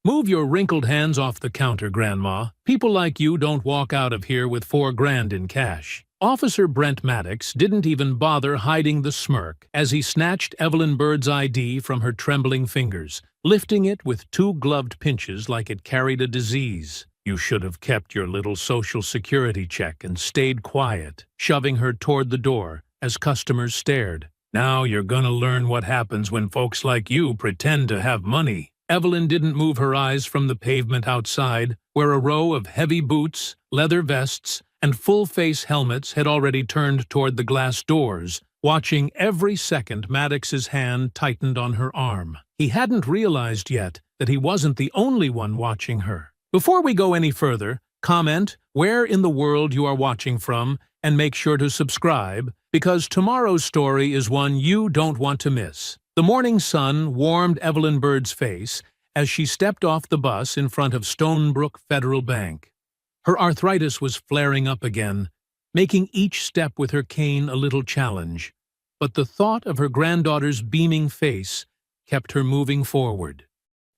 Move your wrinkled hands off the counter, Grandma. People like you don't walk out of here with $4,000 in cash. Officer Brent Maddox didn't even bother hiding the smirk as he snatched Evelyn Bird's ID from her trembling fingers, lifting it with two gloved pinches like it carried a disease. You should have kept your little Social Security check and stayed quiet, shoving her toward the door as customers stared. Now you're gonna learn what happens when folks like you pretend to have money. Evelyn didn't move her eyes from the pavement outside, where a row of heavy boots, leather vests, and full-face helmets had already turned toward the glass doors, watching every second Maddox's hand tightened on her arm. He hadn't realized yet that he wasn't the only one watching her. Before we go any further, comment where in the world you are watching from and make sure to subscribe, because tomorrow's story is one you don't want to miss. The morning sun warmed Evelyn Bird's face as she stepped off the bus in front of Stonebrook Federal Bank. Her arthritis was flaring up again, making each step with her cane a little challenge, but the thought of her granddaughter's beaming face kept her moving forward.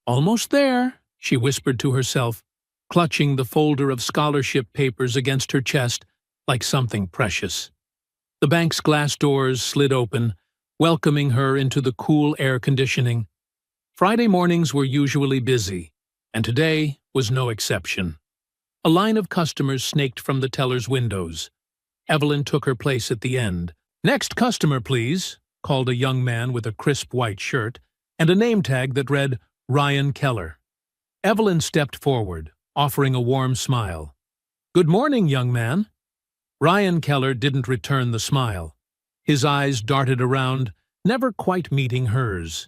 "Almost there," she whispered to herself, clutching the folder of scholarship papers against her chest like something precious. The bank's glass doors slid open, welcoming her into the cool air conditioning. Friday mornings were usually busy, and today was no exception. A line of customers snaked from the teller's windows. Evelyn took her place at the end. "Next customer, please," called a young man with a crisp white shirt and a name tag that read Ryan Keller. Evelyn stepped forward, offering a warm smile. "Good morning, young man." Ryan Keller didn't return the smile. His eyes darted around, never quite meeting hers.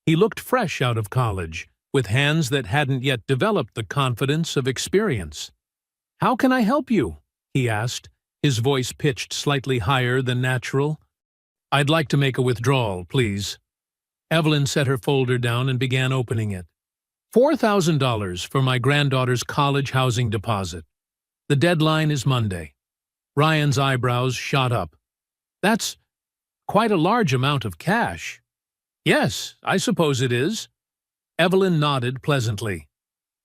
He looked fresh out of college, with hands that hadn't yet developed the confidence of experience. "How can I help you?" he asked, his voice pitched slightly higher than natural. "I'd like to make a withdrawal, please." Evelyn set her folder down and began opening it. $4,000 for my granddaughter's college housing deposit. The deadline is Monday." Ryan's eyebrows shot up. "That's quite a large amount of cash." "Yes, I suppose it is." Evelyn nodded pleasantly.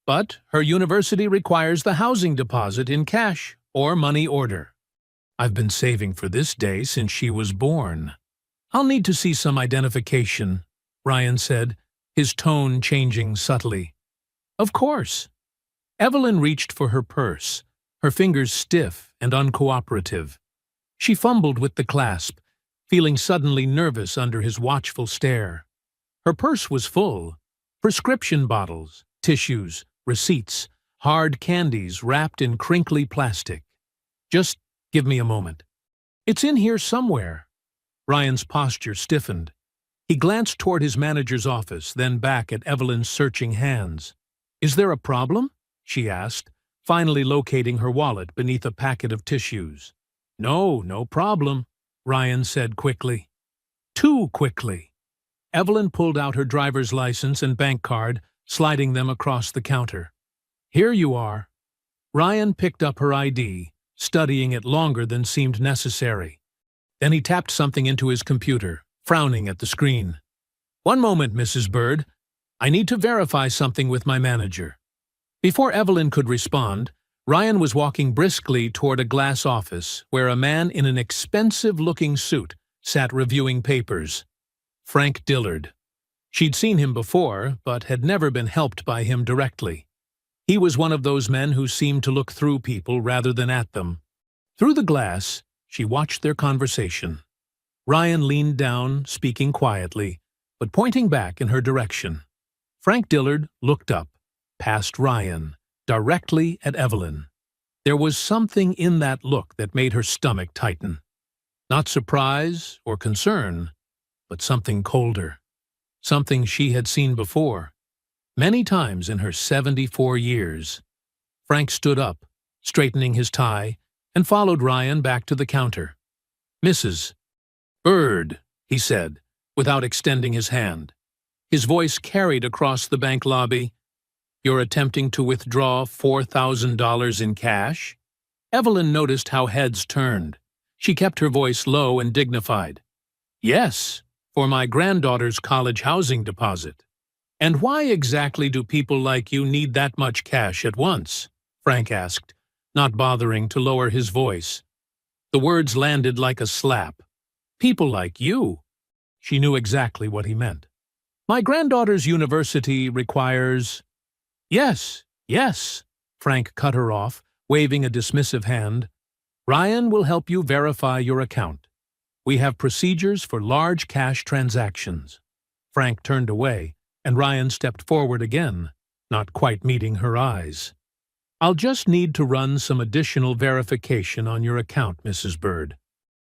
"But her university requires the housing deposit in cash or money order. I've been saving for this day since she was born." "I'll need to see some identification," Ryan said, his tone changing subtly. "Of course." Evelyn reached for her purse, her fingers stiff and uncooperative. She fumbled with the clasp, feeling suddenly nervous under his watchful stare. Her purse was full. Prescription bottles, tissues, receipts, hard candies wrapped in crinkly plastic. "Just give me a moment." "It's in here somewhere." Ryan's posture stiffened. He glanced toward his manager's office, then back at Evelyn's searching hands. "Is there a problem?" she asked, finally locating her wallet beneath a packet of tissues. No problem," Ryan said quickly. Too quickly. Evelyn pulled out her driver's license and bank card, sliding them across the counter. "Here you are." Ryan picked up her ID, studying it longer than seemed necessary. Then he tapped something into his computer, frowning at the screen. "One moment, Mrs. Bird. I need to verify something with my manager." Before Evelyn could respond, Ryan was walking briskly toward a glass office where a man in an expensive-looking suit sat reviewing papers. Frank Dillard. She'd seen him before, but had never been helped by him directly. He was one of those men who seemed to look through people rather than at them. Through the glass, she watched their conversation. Ryan leaned down, speaking quietly, but pointing back in her direction. Frank Dillard looked up, past Ryan, directly at Evelyn. There was something in that look that made her stomach tighten. Not surprise or concern, but something colder. Something she had seen before, many times in her 74 years. Frank stood up, straightening his tie, and followed Ryan back to the counter. "Mrs. Bird," he said, without extending his hand. His voice carried across the bank lobby. "You're attempting to withdraw $4,000 in cash?" Evelyn noticed how heads turned. She kept her voice low and dignified. "Yes, for my granddaughter's college housing deposit." "And why exactly do people like you need that much cash at once?" Frank asked, not bothering to lower his voice. The words landed like a slap. "People like you." She knew exactly what he meant. "My granddaughter's university requires—" "Yes, yes," Frank cut her off, waving a dismissive hand. "Ryan will help you verify your account. We have procedures for large cash transactions." Frank turned away, and Ryan stepped forward again, not quite meeting her eyes. "I'll just need to run some additional verification on your account, Mrs. Bird.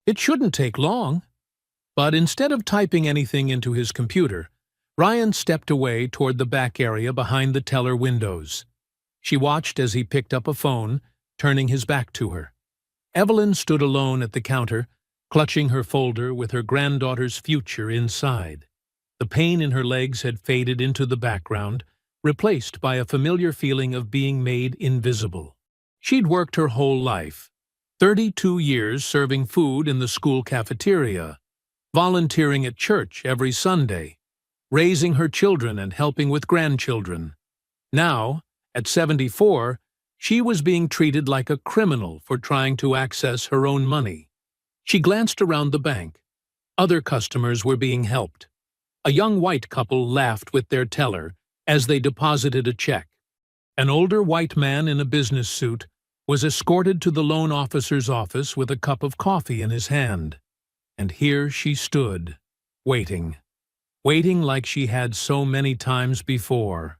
It shouldn't take long." But instead of typing anything into his computer, Ryan stepped away toward the back area behind the teller windows. She watched as he picked up a phone, turning his back to her. Evelyn stood alone at the counter, clutching her folder with her granddaughter's future inside. The pain in her legs had faded into the background, replaced by a familiar feeling of being made invisible. She'd worked her whole life, 32 years serving food in the school cafeteria, volunteering at church every Sunday, raising her children and helping with grandchildren. Now, at 74, she was being treated like a criminal for trying to access her own money. She glanced around the bank. Other customers were being helped. A young white couple laughed with their teller as they deposited a check. An older white man in a business suit was escorted to the loan officer's office with a cup of coffee in his hand. And here she stood, waiting like she had so many times before.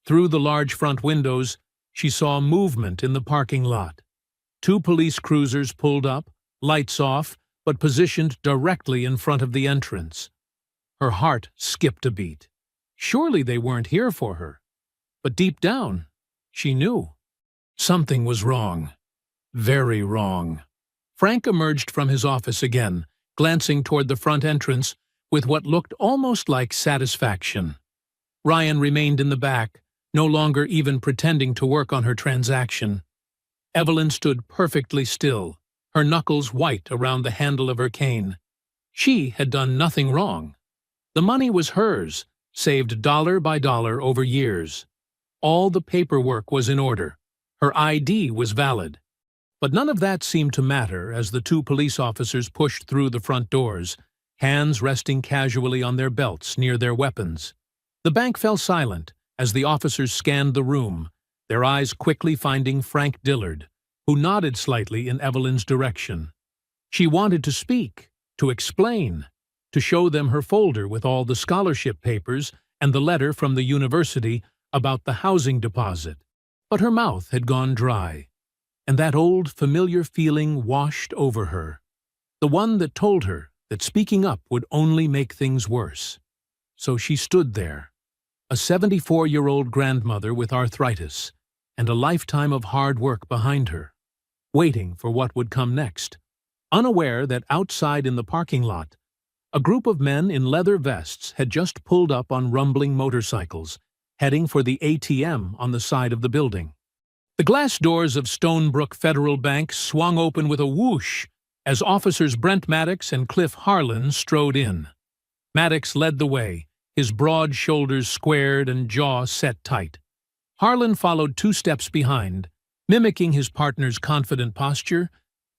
Through the large front windows, she saw movement in the parking lot. 2 police cruisers pulled up, lights off, but positioned directly in front of the entrance. Her heart skipped a beat. Surely they weren't here for her. But deep down, she knew. Something was wrong. Very wrong. Frank emerged from his office again, glancing toward the front entrance with what looked almost like satisfaction. Ryan remained in the back, no longer even pretending to work on her transaction. Evelyn stood perfectly still, her knuckles white around the handle of her cane. She had done nothing wrong. The money was hers, saved dollar by dollar over years. All the paperwork was in order. Her ID was valid. But none of that seemed to matter as the 2 police officers pushed through the front doors, hands resting casually on their belts near their weapons. The bank fell silent as the officers scanned the room, their eyes quickly finding Frank Dillard, who nodded slightly in Evelyn's direction. She wanted to speak, to explain, to show them her folder with all the scholarship papers and the letter from the university about the housing deposit. But her mouth had gone dry, and that old familiar feeling washed over her, the one that told her that speaking up would only make things worse. So she stood there, a 74-year-old grandmother with arthritis and a lifetime of hard work behind her, waiting for what would come next, unaware that outside in the parking lot, a group of men in leather vests had just pulled up on rumbling motorcycles, heading for the ATM on the side of the building. The glass doors of Stonebrook Federal Bank swung open with a whoosh as officers Brent Maddox and Cliff Harlan strode in. Maddox led the way, his broad shoulders squared and jaw set tight. Harlan followed 2 steps behind, mimicking his partner's confident posture,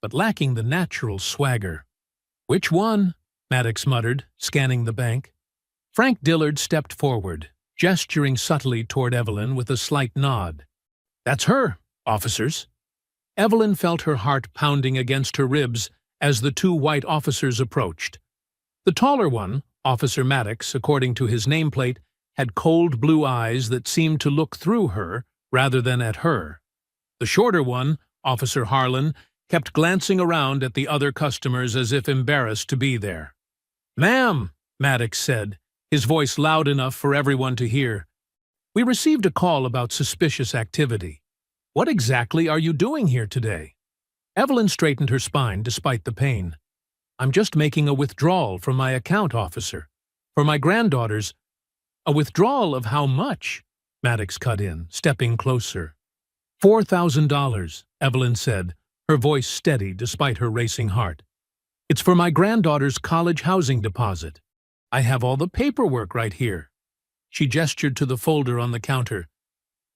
but lacking the natural swagger. "Which one?" Maddox muttered, scanning the bank. Frank Dillard stepped forward, gesturing subtly toward Evelyn with a slight nod. "That's her, officers." Evelyn felt her heart pounding against her ribs as the 2 white officers approached. The taller one, Officer Maddox, according to his nameplate, had cold blue eyes that seemed to look through her rather than at her. The shorter one, Officer Harlan, kept glancing around at the other customers as if embarrassed to be there. "Ma'am," Maddox said, his voice loud enough for everyone to hear, "we received a call about suspicious activity. What exactly are you doing here today?" Evelyn straightened her spine despite the pain. "I'm just making a withdrawal from my account, officer. For my granddaughter's—" "A withdrawal of how much?" Maddox cut in, stepping closer. $4,000, Evelyn said, her voice steady despite her racing heart. "It's for my granddaughter's college housing deposit. I have all the paperwork right here." She gestured to the folder on the counter.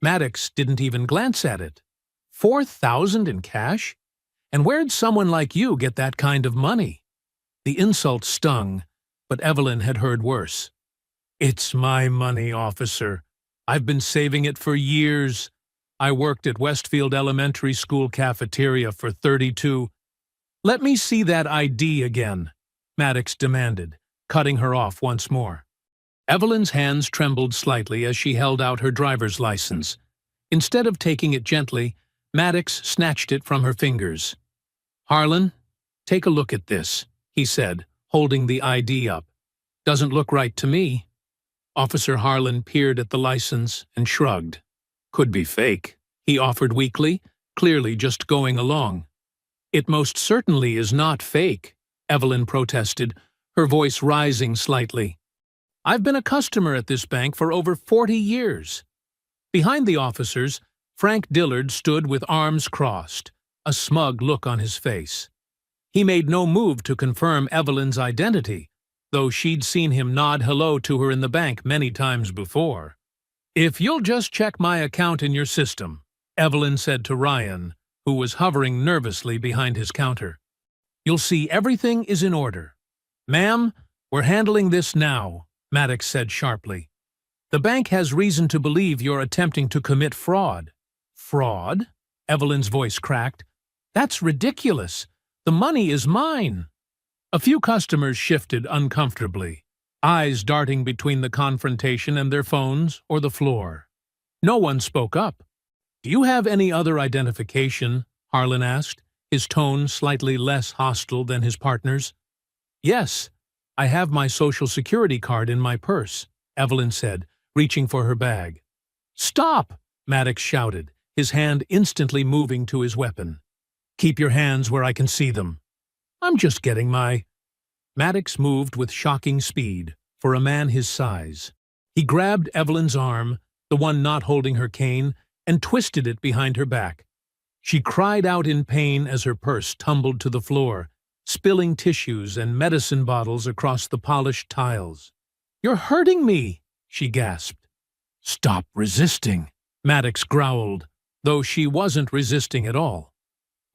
Maddox didn't even glance at it. 4,000 in cash? And where'd someone like you get that kind of money? The insult stung, but Evelyn had heard worse. It's my money, officer. I've been saving it for years. I worked at Westfield Elementary School cafeteria for 32. Let me see that ID again, Maddox demanded, cutting her off once more. Evelyn's hands trembled slightly as she held out her driver's license. Instead of taking it gently, Maddox snatched it from her fingers. Harlan, take a look at this, he said, holding the ID up. Doesn't look right to me. Officer Harlan peered at the license and shrugged. Could be fake, he offered weakly, clearly just going along. It most certainly is not fake, Evelyn protested, her voice rising slightly. I've been a customer at this bank for over 40 years. Behind the officers, Frank Dillard stood with arms crossed, a smug look on his face. He made no move to confirm Evelyn's identity, though she'd seen him nod hello to her in the bank many times before. If you'll just check my account in your system, Evelyn said to Ryan, who was hovering nervously behind his counter. You'll see everything is in order. Ma'am, we're handling this now, Maddox said sharply. The bank has reason to believe you're attempting to commit fraud. Fraud? Evelyn's voice cracked. That's ridiculous. The money is mine. A few customers shifted uncomfortably, eyes darting between the confrontation and their phones or the floor. No one spoke up. Do you have any other identification? Harlan asked, his tone slightly less hostile than his partner's. Yes, I have my Social Security card in my purse, Evelyn said, reaching for her bag. Stop! Maddox shouted, his hand instantly moving to his weapon. Keep your hands where I can see them. I'm just getting my... Maddox moved with shocking speed for a man his size. He grabbed Evelyn's arm, the one not holding her cane, and twisted it behind her back. She cried out in pain as her purse tumbled to the floor, spilling tissues and medicine bottles across the polished tiles. You're hurting me, she gasped. Stop resisting, Maddox growled, though she wasn't resisting at all.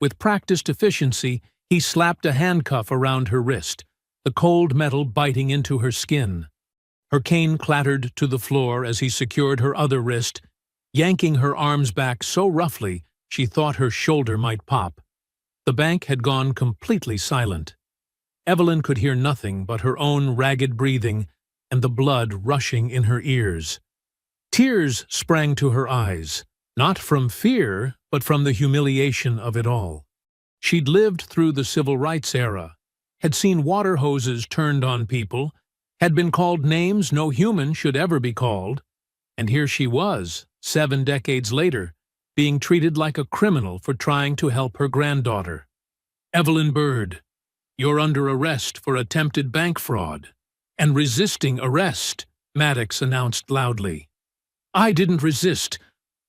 With practiced efficiency, he slapped a handcuff around her wrist, the cold metal biting into her skin. Her cane clattered to the floor as he secured her other wrist, yanking her arms back so roughly she thought her shoulder might pop. The bank had gone completely silent. Evelyn could hear nothing but her own ragged breathing and the blood rushing in her ears. Tears sprang to her eyes, not from fear, but from the humiliation of it all. She'd lived through the civil rights era, had seen water hoses turned on people, had been called names no human should ever be called, and here she was, 7 decades later, being treated like a criminal for trying to help her granddaughter. Evelyn Byrd, you're under arrest for attempted bank fraud and resisting arrest, Maddox announced loudly. I didn't resist.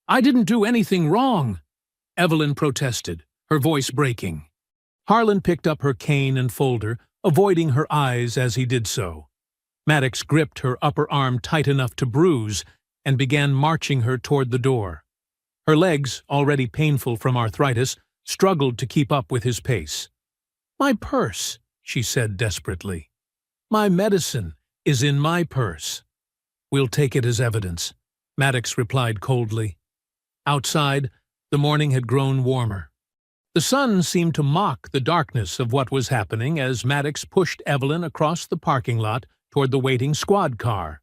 I didn't do anything wrong, Evelyn protested, her voice breaking. Harlan picked up her cane and folder, avoiding her eyes as he did so. Maddox gripped her upper arm tight enough to bruise and began marching her toward the door. Her legs, already painful from arthritis, struggled to keep up with his pace. My purse, she said desperately. My medicine is in my purse. We'll take it as evidence, Maddox replied coldly. Outside, the morning had grown warmer. The sun seemed to mock the darkness of what was happening as Maddox pushed Evelyn across the parking lot toward the waiting squad car.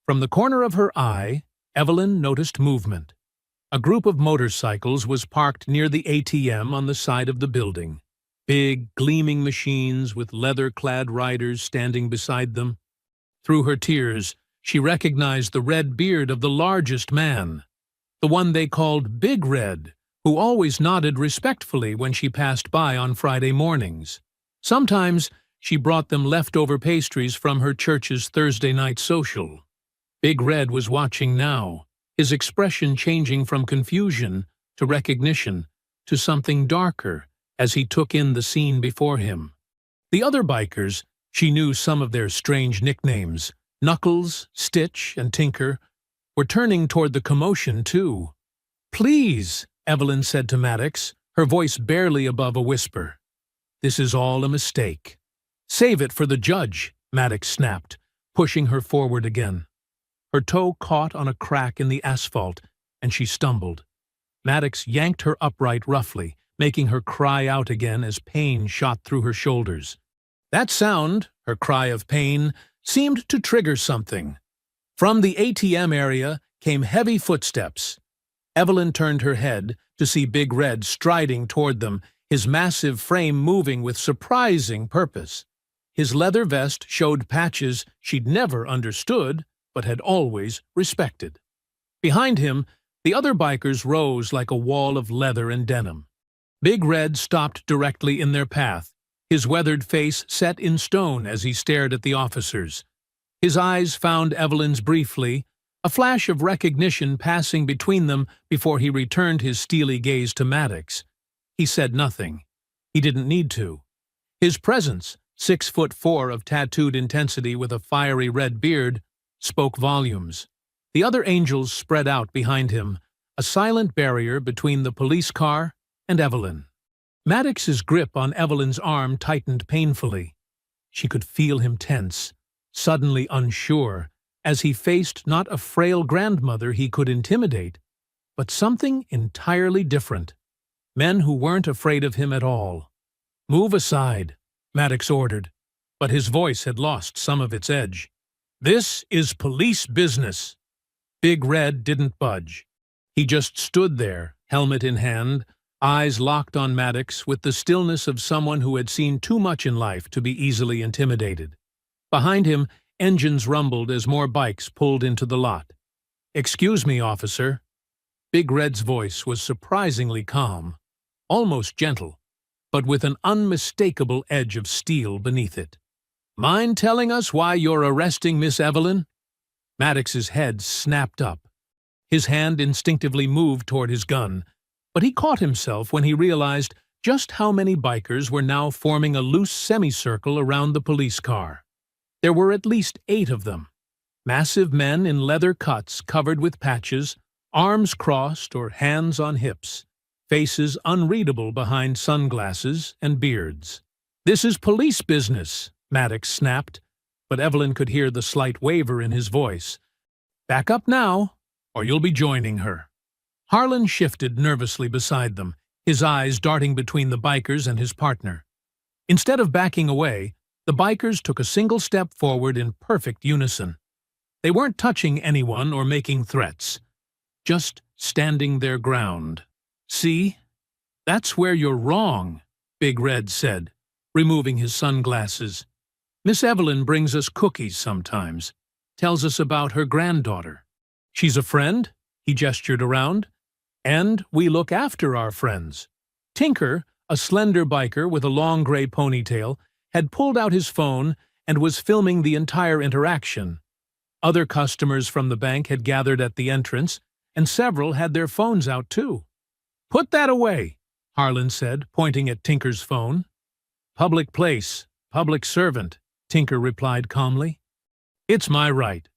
From the corner of her eye, Evelyn noticed movement. A group of motorcycles was parked near the ATM on the side of the building. Big, gleaming machines with leather-clad riders standing beside them. Through her tears, she recognized the red beard of the largest man, the one they called Big Red, who always nodded respectfully when she passed by on Friday mornings. Sometimes she brought them leftover pastries from her church's Thursday night social. Big Red was watching now, his expression changing from confusion to recognition to something darker as he took in the scene before him. The other bikers, she knew some of their strange nicknames, Knuckles, Stitch, and Tinker were turning toward the commotion, too. "Please," Evelyn said to Maddox, her voice barely above a whisper. "This is all a mistake." "Save it for the judge," Maddox snapped, pushing her forward again. Her toe caught on a crack in the asphalt, and she stumbled. Maddox yanked her upright roughly, making her cry out again as pain shot through her shoulders. That sound, her cry of pain, seemed to trigger something. From the ATM area came heavy footsteps. Evelyn turned her head to see Big Red striding toward them, his massive frame moving with surprising purpose. His leather vest showed patches she'd never understood, but had always respected. Behind him, the other bikers rose like a wall of leather and denim. Big Red stopped directly in their path, his weathered face set in stone as he stared at the officers. His eyes found Evelyn's briefly, a flash of recognition passing between them before he returned his steely gaze to Maddox. He said nothing. He didn't need to. His presence, 6'4" of tattooed intensity with a fiery red beard, spoke volumes. The other angels spread out behind him, a silent barrier between the police car and Evelyn. Maddox's grip on Evelyn's arm tightened painfully. She could feel him tense, suddenly unsure, as he faced not a frail grandmother he could intimidate, but something entirely different. Men who weren't afraid of him at all. "Move aside," Maddox ordered, but his voice had lost some of its edge. "This is police business." Big Red didn't budge. He just stood there, helmet in hand, eyes locked on Maddox with the stillness of someone who had seen too much in life to be easily intimidated. Behind him, engines rumbled as more bikes pulled into the lot. "Excuse me, officer." Big Red's voice was surprisingly calm, almost gentle, but with an unmistakable edge of steel beneath it. "Mind telling us why you're arresting Miss Evelyn?" Maddox's head snapped up. His hand instinctively moved toward his gun, but he caught himself when he realized just how many bikers were now forming a loose semicircle around the police car. There were at least 8 of them. Massive men in leather cuts covered with patches, arms crossed or hands on hips, faces unreadable behind sunglasses and beards. "This is police business," Maddox snapped, but Evelyn could hear the slight waver in his voice. "Back up now, or you'll be joining her." Harlan shifted nervously beside them, his eyes darting between the bikers and his partner. Instead of backing away, the bikers took a single step forward in perfect unison. They weren't touching anyone or making threats, just standing their ground. "See? That's where you're wrong," Big Red said, removing his sunglasses. "Miss Evelyn brings us cookies sometimes, tells us about her granddaughter. She's a friend," he gestured around, "and we look after our friends." Tinker, a slender biker with a long gray ponytail, had pulled out his phone and was filming the entire interaction. Other customers from the bank had gathered at the entrance, and several had their phones out too. "Put that away," Harlan said, pointing at Tinker's phone. "Public place, public servant," Tinker replied calmly. "It's my right."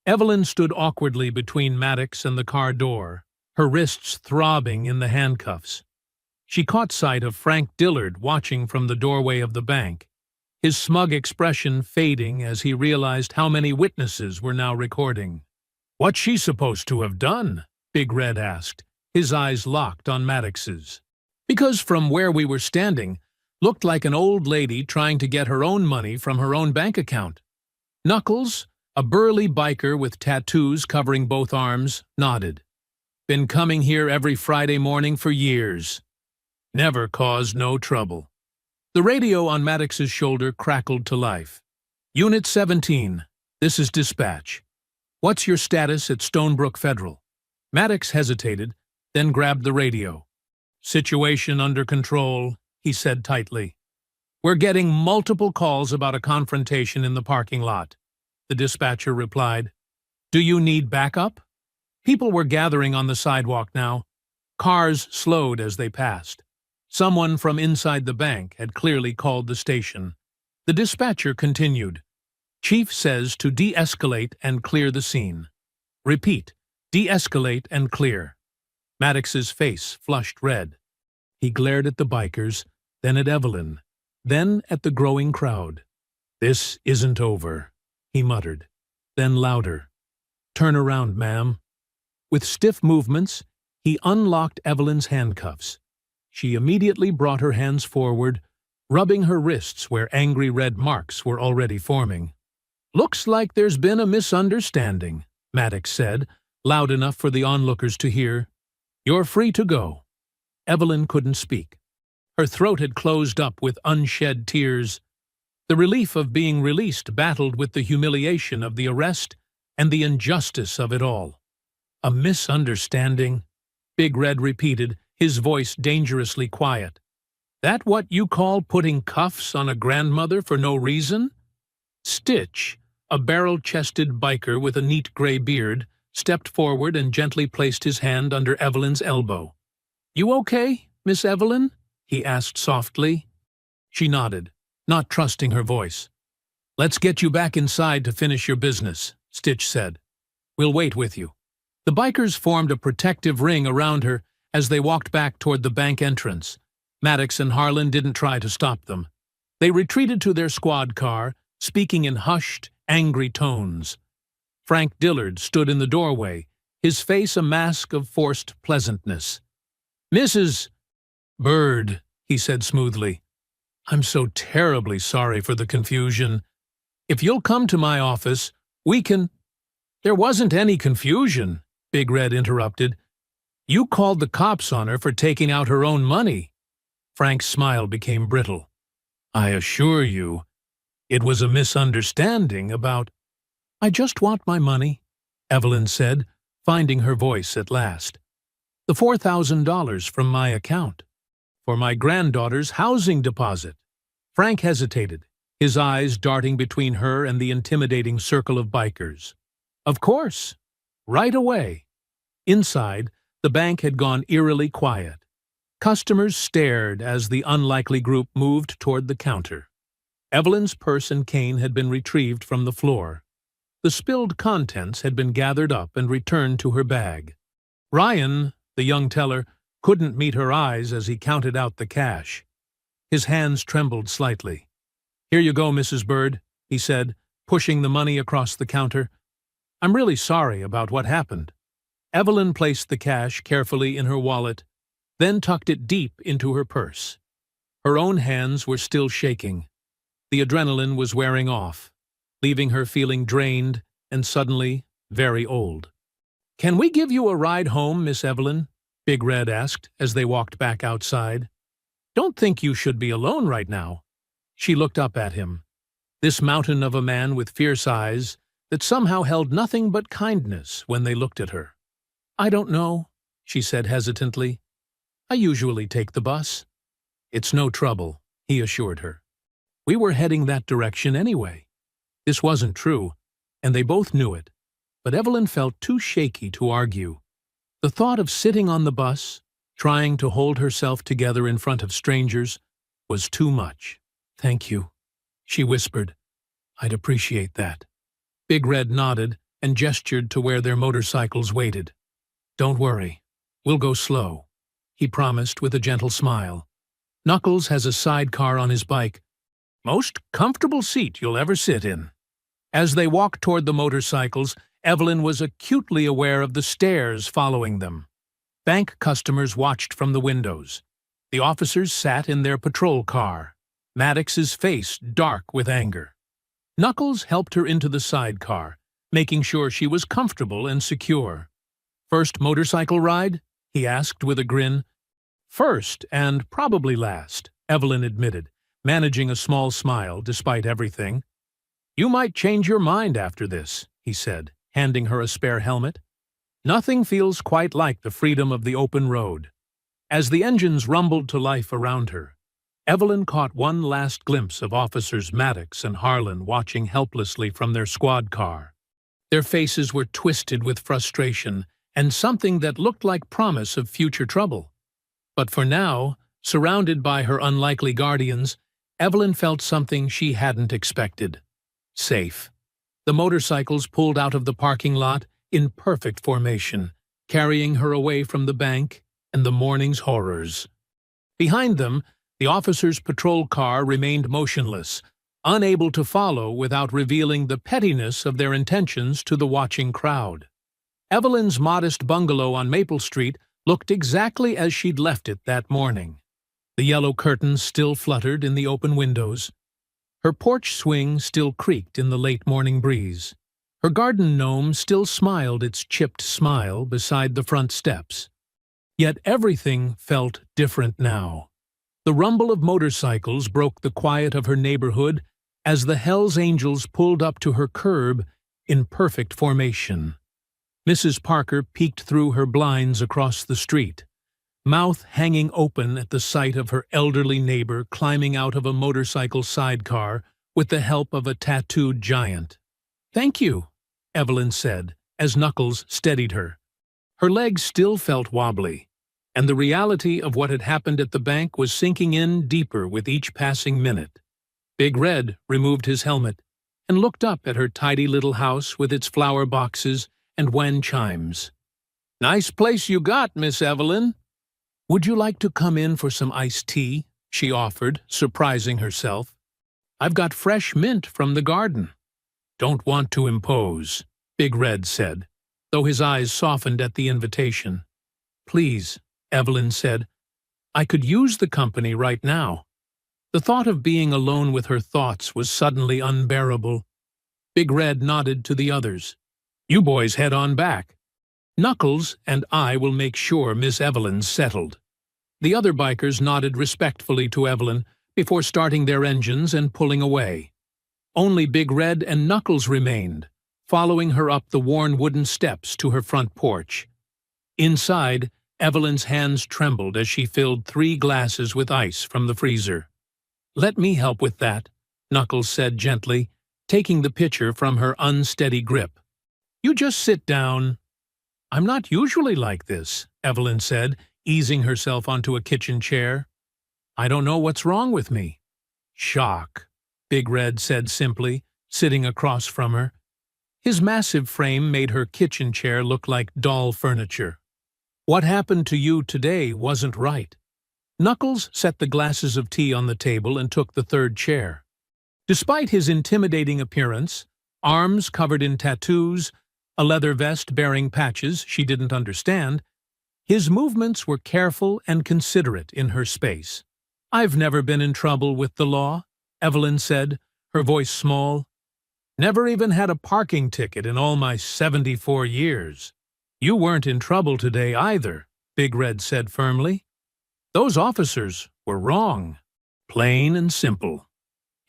Evelyn stood awkwardly between Maddox and the car door, her wrists throbbing in the handcuffs. She caught sight of Frank Dillard watching from the doorway of the bank, his smug expression fading as he realized how many witnesses were now recording. "What's she supposed to have done?" Big Red asked, his eyes locked on Maddox's. "Because from where we were standing, looked like an old lady trying to get her own money from her own bank account." Knuckles, a burly biker with tattoos covering both arms, nodded. "Been coming here every Friday morning for years. Never caused no trouble." The radio on Maddox's shoulder crackled to life. "Unit 17, this is dispatch. What's your status at Stonebrook Federal?" Maddox hesitated, then grabbed the radio. "Situation under control," he said tightly. "We're getting multiple calls about a confrontation in the parking lot," the dispatcher replied. "Do you need backup?" People were gathering on the sidewalk now. Cars slowed as they passed. Someone from inside the bank had clearly called the station. The dispatcher continued. Chief says to de-escalate and clear the scene. Repeat, de-escalate and clear. Maddox's face flushed red. He glared at the bikers, then at Evelyn, then at the growing crowd. This isn't over, he muttered. Then louder. Turn around, ma'am. With stiff movements, he unlocked Evelyn's handcuffs. She immediately brought her hands forward, rubbing her wrists where angry red marks were already forming. Looks like there's been a misunderstanding, Maddox said, loud enough for the onlookers to hear. You're free to go. Evelyn couldn't speak. Her throat had closed up with unshed tears. The relief of being released battled with the humiliation of the arrest and the injustice of it all. A misunderstanding? Big Red repeated, his voice dangerously quiet. That what you call putting cuffs on a grandmother for no reason? Stitch, a barrel-chested biker with a neat gray beard, stepped forward and gently placed his hand under Evelyn's elbow. You okay, Miss Evelyn? He asked softly. She nodded, not trusting her voice. Let's get you back inside to finish your business, Stitch said. We'll wait with you. The bikers formed a protective ring around her as they walked back toward the bank entrance. Maddox and Harlan didn't try to stop them. They retreated to their squad car, speaking in hushed, angry tones. Frank Dillard stood in the doorway, his face a mask of forced pleasantness. Mrs. Bird, he said smoothly, I'm so terribly sorry for the confusion. If you'll come to my office, we can— There wasn't any confusion, Big Red interrupted. You called the cops on her for taking out her own money. Frank's smile became brittle. I assure you, it was a misunderstanding about— I just want my money, Evelyn said, finding her voice at last. The $4,000 from my account. For my granddaughter's housing deposit. Frank hesitated, his eyes darting between her and the intimidating circle of bikers. Of course. Right away. Inside, the bank had gone eerily quiet. Customers stared as the unlikely group moved toward the counter. Evelyn's purse and cane had been retrieved from the floor. The spilled contents had been gathered up and returned to her bag. Ryan, the young teller, couldn't meet her eyes as he counted out the cash. His hands trembled slightly. Here you go, Mrs. Bird, he said, pushing the money across the counter. I'm really sorry about what happened. Evelyn placed the cash carefully in her wallet, then tucked it deep into her purse. Her own hands were still shaking. The adrenaline was wearing off, leaving her feeling drained and suddenly very old. Can we give you a ride home, Miss Evelyn? Big Red asked as they walked back outside. Don't think you should be alone right now. She looked up at him, this mountain of a man with fierce eyes that somehow held nothing but kindness when they looked at her. I don't know, she said hesitantly. I usually take the bus. It's no trouble, he assured her. We were heading that direction anyway. This wasn't true, and they both knew it, but Evelyn felt too shaky to argue. The thought of sitting on the bus, trying to hold herself together in front of strangers, was too much. Thank you, she whispered. I'd appreciate that. Big Red nodded and gestured to where their motorcycles waited. Don't worry, we'll go slow, he promised with a gentle smile. Knuckles has a sidecar on his bike. Most comfortable seat you'll ever sit in. As they walked toward the motorcycles, Evelyn was acutely aware of the stares following them. Bank customers watched from the windows. The officers sat in their patrol car, Maddox's face dark with anger. Knuckles helped her into the sidecar, making sure she was comfortable and secure. First motorcycle ride? He asked with a grin. First, and probably last, Evelyn admitted, managing a small smile despite everything. You might change your mind after this, he said, handing her a spare helmet. Nothing feels quite like the freedom of the open road. As the engines rumbled to life around her, Evelyn caught one last glimpse of Officers Maddox and Harlan watching helplessly from their squad car. Their faces were twisted with frustration and something that looked like promise of future trouble. But for now, surrounded by her unlikely guardians, Evelyn felt something she hadn't expected. Safe. The motorcycles pulled out of the parking lot in perfect formation, carrying her away from the bank and the morning's horrors. Behind them, the officer's patrol car remained motionless, unable to follow without revealing the pettiness of their intentions to the watching crowd. Evelyn's modest bungalow on Maple Street looked exactly as she'd left it that morning. The yellow curtains still fluttered in the open windows. Her porch swing still creaked in the late morning breeze. Her garden gnome still smiled its chipped smile beside the front steps. Yet everything felt different now. The rumble of motorcycles broke the quiet of her neighborhood as the Hells Angels pulled up to her curb in perfect formation. Mrs. Parker peeked through her blinds across the street, mouth hanging open at the sight of her elderly neighbor climbing out of a motorcycle sidecar with the help of a tattooed giant. "Thank you," Evelyn said, as Knuckles steadied her. Her legs still felt wobbly, and the reality of what had happened at the bank was sinking in deeper with each passing minute. Big Red removed his helmet and looked up at her tidy little house with its flower boxes and wan chimes. "Nice place you got, Miss Evelyn." "Would you like to come in for some iced tea?" she offered, surprising herself. "I've got fresh mint from the garden." "Don't want to impose," Big Red said, though his eyes softened at the invitation. "Please," Evelyn said, "I could use the company right now." The thought of being alone with her thoughts was suddenly unbearable. Big Red nodded to the others. "You boys head on back. Knuckles and I will make sure Miss Evelyn's settled." The other bikers nodded respectfully to Evelyn before starting their engines and pulling away. Only Big Red and Knuckles remained, following her up the worn wooden steps to her front porch. Inside, Evelyn's hands trembled as she filled 3 glasses with ice from the freezer. "Let me help with that," Knuckles said gently, taking the pitcher from her unsteady grip. "You just sit down." "I'm not usually like this," Evelyn said, easing herself onto a kitchen chair. "I don't know what's wrong with me." "Shock," Big Red said simply, sitting across from her. His massive frame made her kitchen chair look like doll furniture. "What happened to you today wasn't right." Knuckles set the glasses of tea on the table and took the third chair. Despite his intimidating appearance, arms covered in tattoos, a leather vest bearing patches she didn't understand, his movements were careful and considerate in her space. "I've never been in trouble with the law," Evelyn said, her voice small. "Never even had a parking ticket in all my 74 years. "You weren't in trouble today either," Big Red said firmly. "Those officers were wrong. Plain and simple."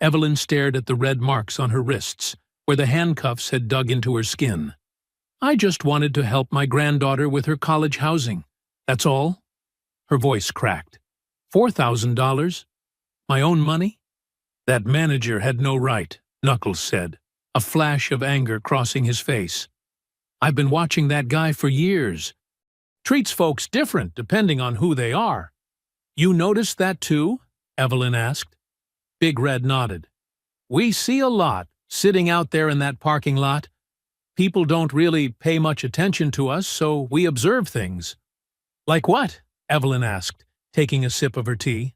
Evelyn stared at the red marks on her wrists, where the handcuffs had dug into her skin. "I just wanted to help my granddaughter with her college housing. That's all." Her voice cracked. $4,000? My own money? "That manager had no right," Knuckles said, a flash of anger crossing his face. "I've been watching that guy for years. Treats folks different depending on who they are." "You noticed that too?" Evelyn asked. Big Red nodded. "We see a lot sitting out there in that parking lot. People don't really pay much attention to us, so we observe things." "Like what?" Evelyn asked, taking a sip of her tea.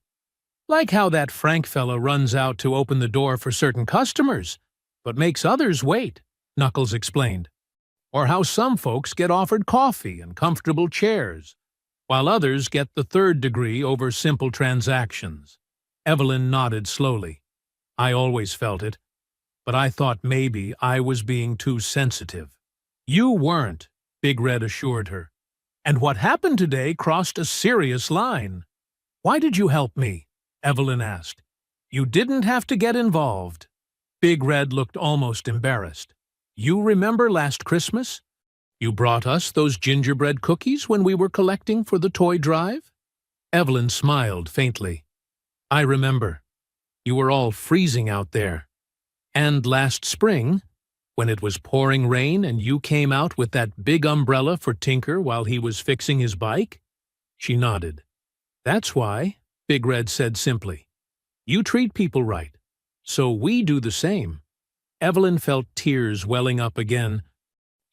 "Like how that Frank fella runs out to open the door for certain customers, but makes others wait," Knuckles explained. "Or how some folks get offered coffee and comfortable chairs, while others get the third degree over simple transactions." Evelyn nodded slowly. "I always felt it, but I thought maybe I was being too sensitive." "You weren't," Big Red assured her. "And what happened today crossed a serious line." "Why did you help me?" Evelyn asked. "You didn't have to get involved." Big Red looked almost embarrassed. "You remember last Christmas? You brought us those gingerbread cookies when we were collecting for the toy drive?" Evelyn smiled faintly. "I remember. You were all freezing out there. And last spring, when it was pouring rain and you came out with that big umbrella for Tinker while he was fixing his bike?" She nodded. "That's why," Big Red said simply. "You treat people right, so we do the same." Evelyn felt tears welling up again.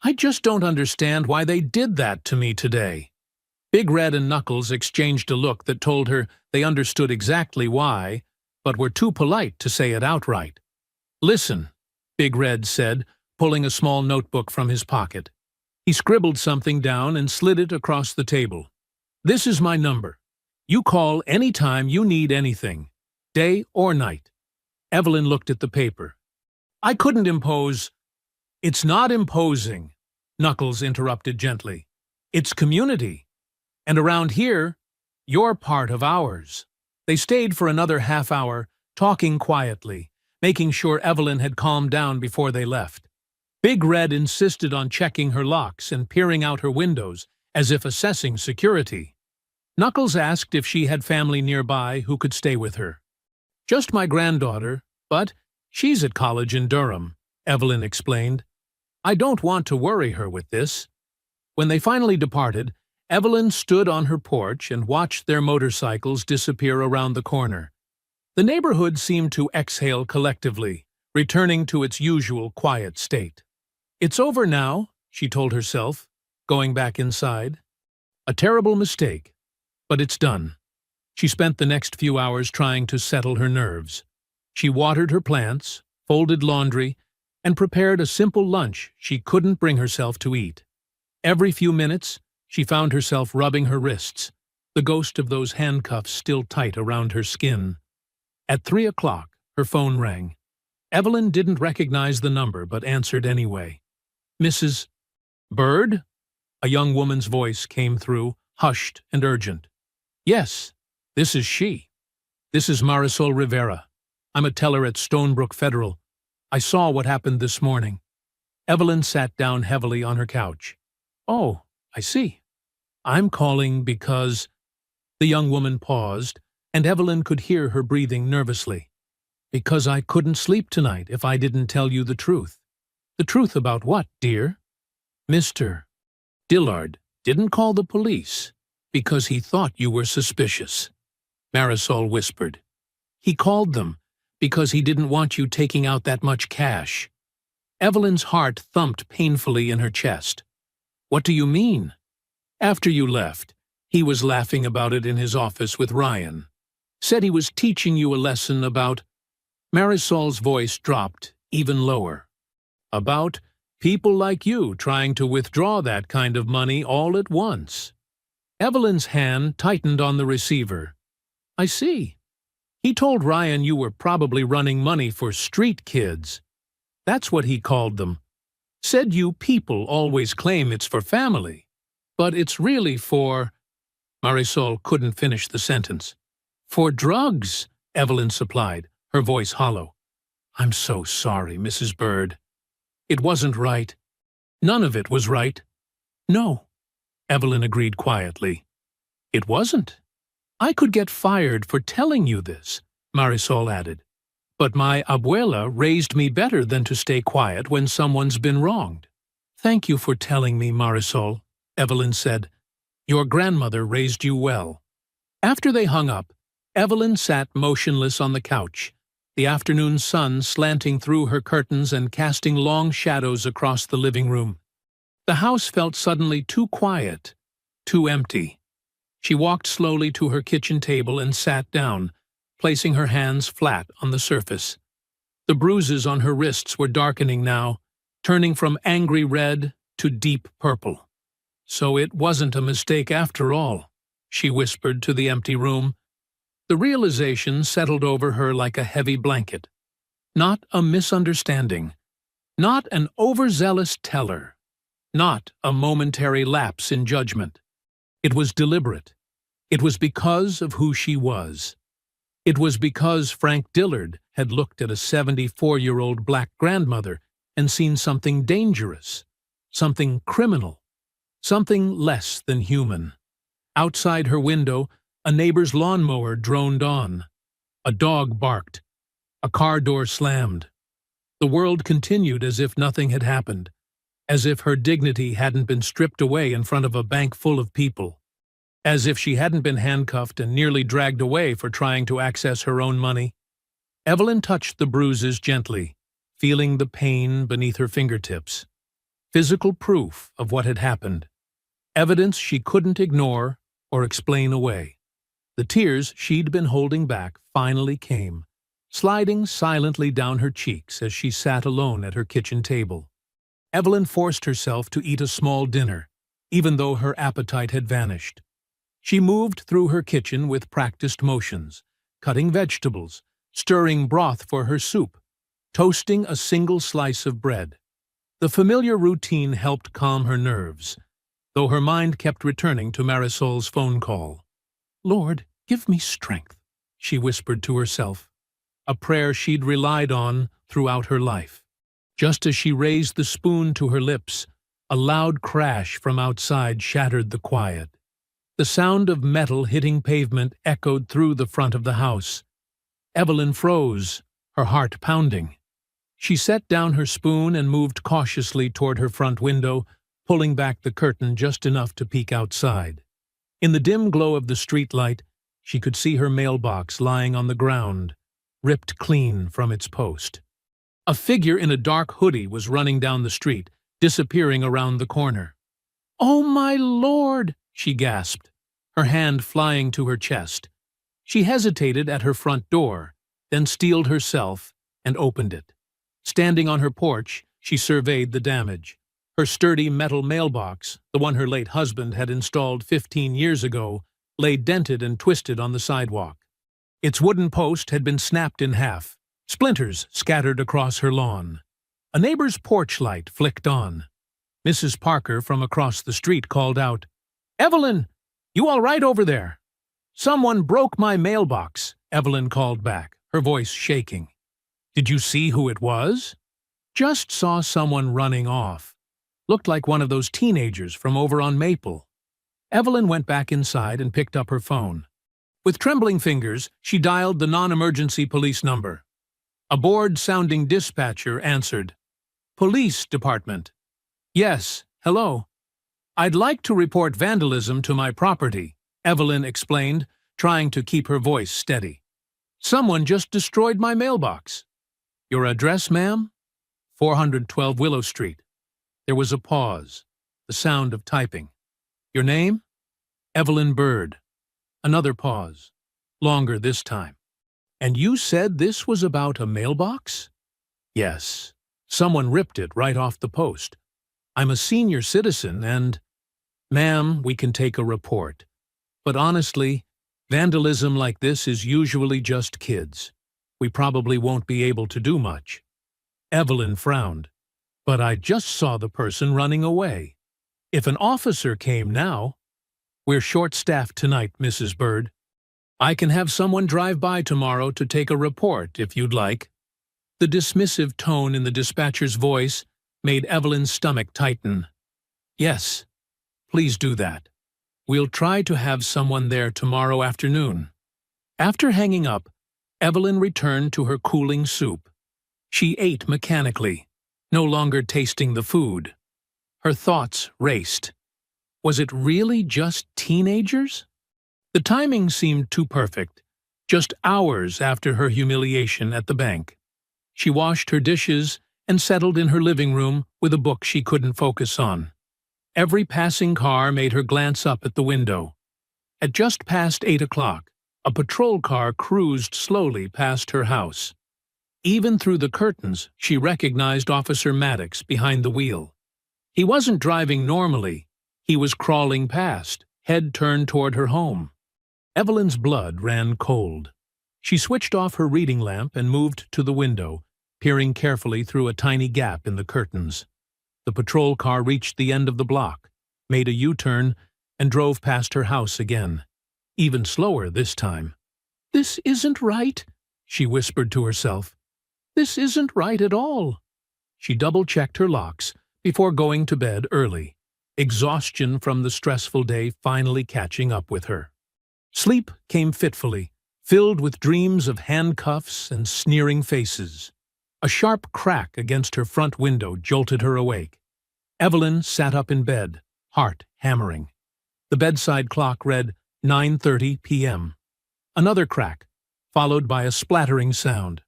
I just don't understand why they did that to me today. Big Red and Knuckles exchanged a look that told her they understood exactly why, but were too polite to say it outright. Listen, Big Red said, pulling a small notebook from his pocket. He scribbled something down and slid it across the table. This is my number. You call any time you need anything, day or night. Evelyn looked at the paper. I couldn't impose. It's not imposing, Knuckles interrupted gently. It's community. And around here, you're part of ours. They stayed for another half hour, talking quietly, making sure Evelyn had calmed down before they left. Big Red insisted on checking her locks and peering out her windows, as if assessing security. Knuckles asked if she had family nearby who could stay with her. Just my granddaughter, but she's at college in Durham, Evelyn explained. I don't want to worry her with this. When they finally departed, Evelyn stood on her porch and watched their motorcycles disappear around the corner. The neighborhood seemed to exhale collectively, returning to its usual quiet state. It's over now, she told herself, going back inside. A terrible mistake, but it's done. She spent the next few hours trying to settle her nerves. She watered her plants, folded laundry, and prepared a simple lunch she couldn't bring herself to eat. Every few minutes, she found herself rubbing her wrists, the ghost of those handcuffs still tight around her skin. At 3 o'clock, her phone rang. Evelyn didn't recognize the number but answered anyway. Mrs. Bird? A young woman's voice came through, hushed and urgent. Yes, this is she. This is Marisol Rivera. I'm a teller at Stonebrook Federal. I saw what happened this morning. Evelyn sat down heavily on her couch. Oh, I see. I'm calling because… The young woman paused, and Evelyn could hear her breathing nervously. Because I couldn't sleep tonight if I didn't tell you the truth. The truth about what, dear? Mr. Dillard didn't call the police because he thought you were suspicious, Marisol whispered. He called them because he didn't want you taking out that much cash. Evelyn's heart thumped painfully in her chest. What do you mean? After you left, he was laughing about it in his office with Ryan. Said he was teaching you a lesson about… Marisol's voice dropped even lower. About people like you trying to withdraw that kind of money all at once. Evelyn's hand tightened on the receiver. I see. He told Ryan you were probably running money for street kids. That's what he called them. Said you people always claim it's for family, but it's really for… Marisol couldn't finish the sentence. For drugs, Evelyn supplied, her voice hollow. I'm so sorry, Mrs. Bird. It wasn't right. None of it was right. No, Evelyn agreed quietly. It wasn't. I could get fired for telling you this, Marisol added. But my abuela raised me better than to stay quiet when someone's been wronged. Thank you for telling me, Marisol, Evelyn said. Your grandmother raised you well. After they hung up, Evelyn sat motionless on the couch, the afternoon sun slanting through her curtains and casting long shadows across the living room. The house felt suddenly too quiet, too empty. She walked slowly to her kitchen table and sat down, placing her hands flat on the surface. The bruises on her wrists were darkening now, turning from angry red to deep purple. So it wasn't a mistake after all, she whispered to the empty room. The realization settled over her like a heavy blanket. Not a misunderstanding. Not an overzealous teller. Not a momentary lapse in judgment. It was deliberate. It was because of who she was. It was because Frank Dillard had looked at a 74-year-old black grandmother and seen something dangerous, something criminal, something less than human. Outside her window, a neighbor's lawnmower droned on. A dog barked. A car door slammed. The world continued as if nothing had happened, as if her dignity hadn't been stripped away in front of a bank full of people, as if she hadn't been handcuffed and nearly dragged away for trying to access her own money. Evelyn touched the bruises gently. feeling the pain beneath her fingertips. Physical proof of what had happened. Evidence she couldn't ignore or explain away. The tears she'd been holding back finally came, sliding silently down her cheeks as she sat alone at her kitchen table. Evelyn forced herself to eat a small dinner, even though her appetite had vanished. She moved through her kitchen with practiced motions, cutting vegetables, stirring broth for her soup, toasting a single slice of bread. The familiar routine helped calm her nerves, though her mind kept returning to Marisol's phone call. "Lord, give me strength," she whispered to herself, a prayer she'd relied on throughout her life. Just as she raised the spoon to her lips, a loud crash from outside shattered the quiet. The sound of metal hitting pavement echoed through the front of the house. Evelyn froze, her heart pounding. She set down her spoon and moved cautiously toward her front window, pulling back the curtain just enough to peek outside. In the dim glow of the streetlight, she could see her mailbox lying on the ground, ripped clean from its post. A figure in a dark hoodie was running down the street, disappearing around the corner. "Oh, my Lord!" she gasped, her hand flying to her chest. She hesitated at her front door, then steeled herself and opened it. Standing on her porch, she surveyed the damage. Her sturdy metal mailbox, the one her late husband had installed 15 years ago, lay dented and twisted on the sidewalk. Its wooden post had been snapped in half, splinters scattered across her lawn. A neighbor's porch light flicked on. Mrs. Parker from across the street called out, "Evelyn, you all right over there?" "Someone broke my mailbox," Evelyn called back, her voice shaking. "Did you see who it was?" "Just saw someone running off. Looked like one of those teenagers from over on Maple." Evelyn went back inside and picked up her phone. With trembling fingers, she dialed the non-emergency police number. A bored-sounding dispatcher answered. "Police Department." "Yes, hello. I'd like to report vandalism to my property," Evelyn explained, trying to keep her voice steady. "Someone just destroyed my mailbox." "Your address, ma'am?" 412 Willow Street. There was a pause, the sound of typing. "Your name?" "Evelyn Bird." Another pause, longer this time. "And you said this was about a mailbox?" "Yes. Someone ripped it right off the post. I'm a senior citizen and—" "Ma'am, we can take a report. But honestly, vandalism like this is usually just kids. We probably won't be able to do much." Evelyn frowned. "But I just saw the person running away. If an officer came now—" "We're short-staffed tonight, Mrs. Bird. I can have someone drive by tomorrow to take a report, if you'd like." The dismissive tone in the dispatcher's voice made Evelyn's stomach tighten. "Yes, please do that. We'll try to have someone there tomorrow afternoon." After hanging up, Evelyn returned to her cooling soup. She ate mechanically, no longer tasting the food. Her thoughts raced. Was it really just teenagers? The timing seemed too perfect, just hours after her humiliation at the bank. She washed her dishes and settled in her living room with a book she couldn't focus on. Every passing car made her glance up at the window. At just past 8 o'clock, a patrol car cruised slowly past her house. Even through the curtains, she recognized Officer Maddox behind the wheel. He wasn't driving normally. He was crawling past, head turned toward her home. Evelyn's blood ran cold. She switched off her reading lamp and moved to the window, peering carefully through a tiny gap in the curtains. The patrol car reached the end of the block, made a U-turn, and drove past her house again. Even slower this time. "This isn't right," she whispered to herself. "This isn't right at all." She double-checked her locks before going to bed early, exhaustion from the stressful day finally catching up with her. Sleep came fitfully, filled with dreams of handcuffs and sneering faces. A sharp crack against her front window jolted her awake. Evelyn sat up in bed, heart hammering. The bedside clock read 9:30 p.m. Another crack, followed by a splattering sound.